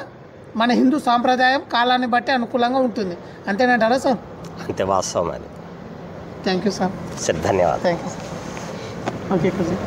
మన హిందూ సాంప్రదాయం కాలాన్ని బట్టి అనుకూలంగా ఉంటుంది. అంతేనంటారా సార్? అంతే, వాస్తవం అది. Thank you sir. ధన్యవాదాలు. Thank you sir. Okay sir.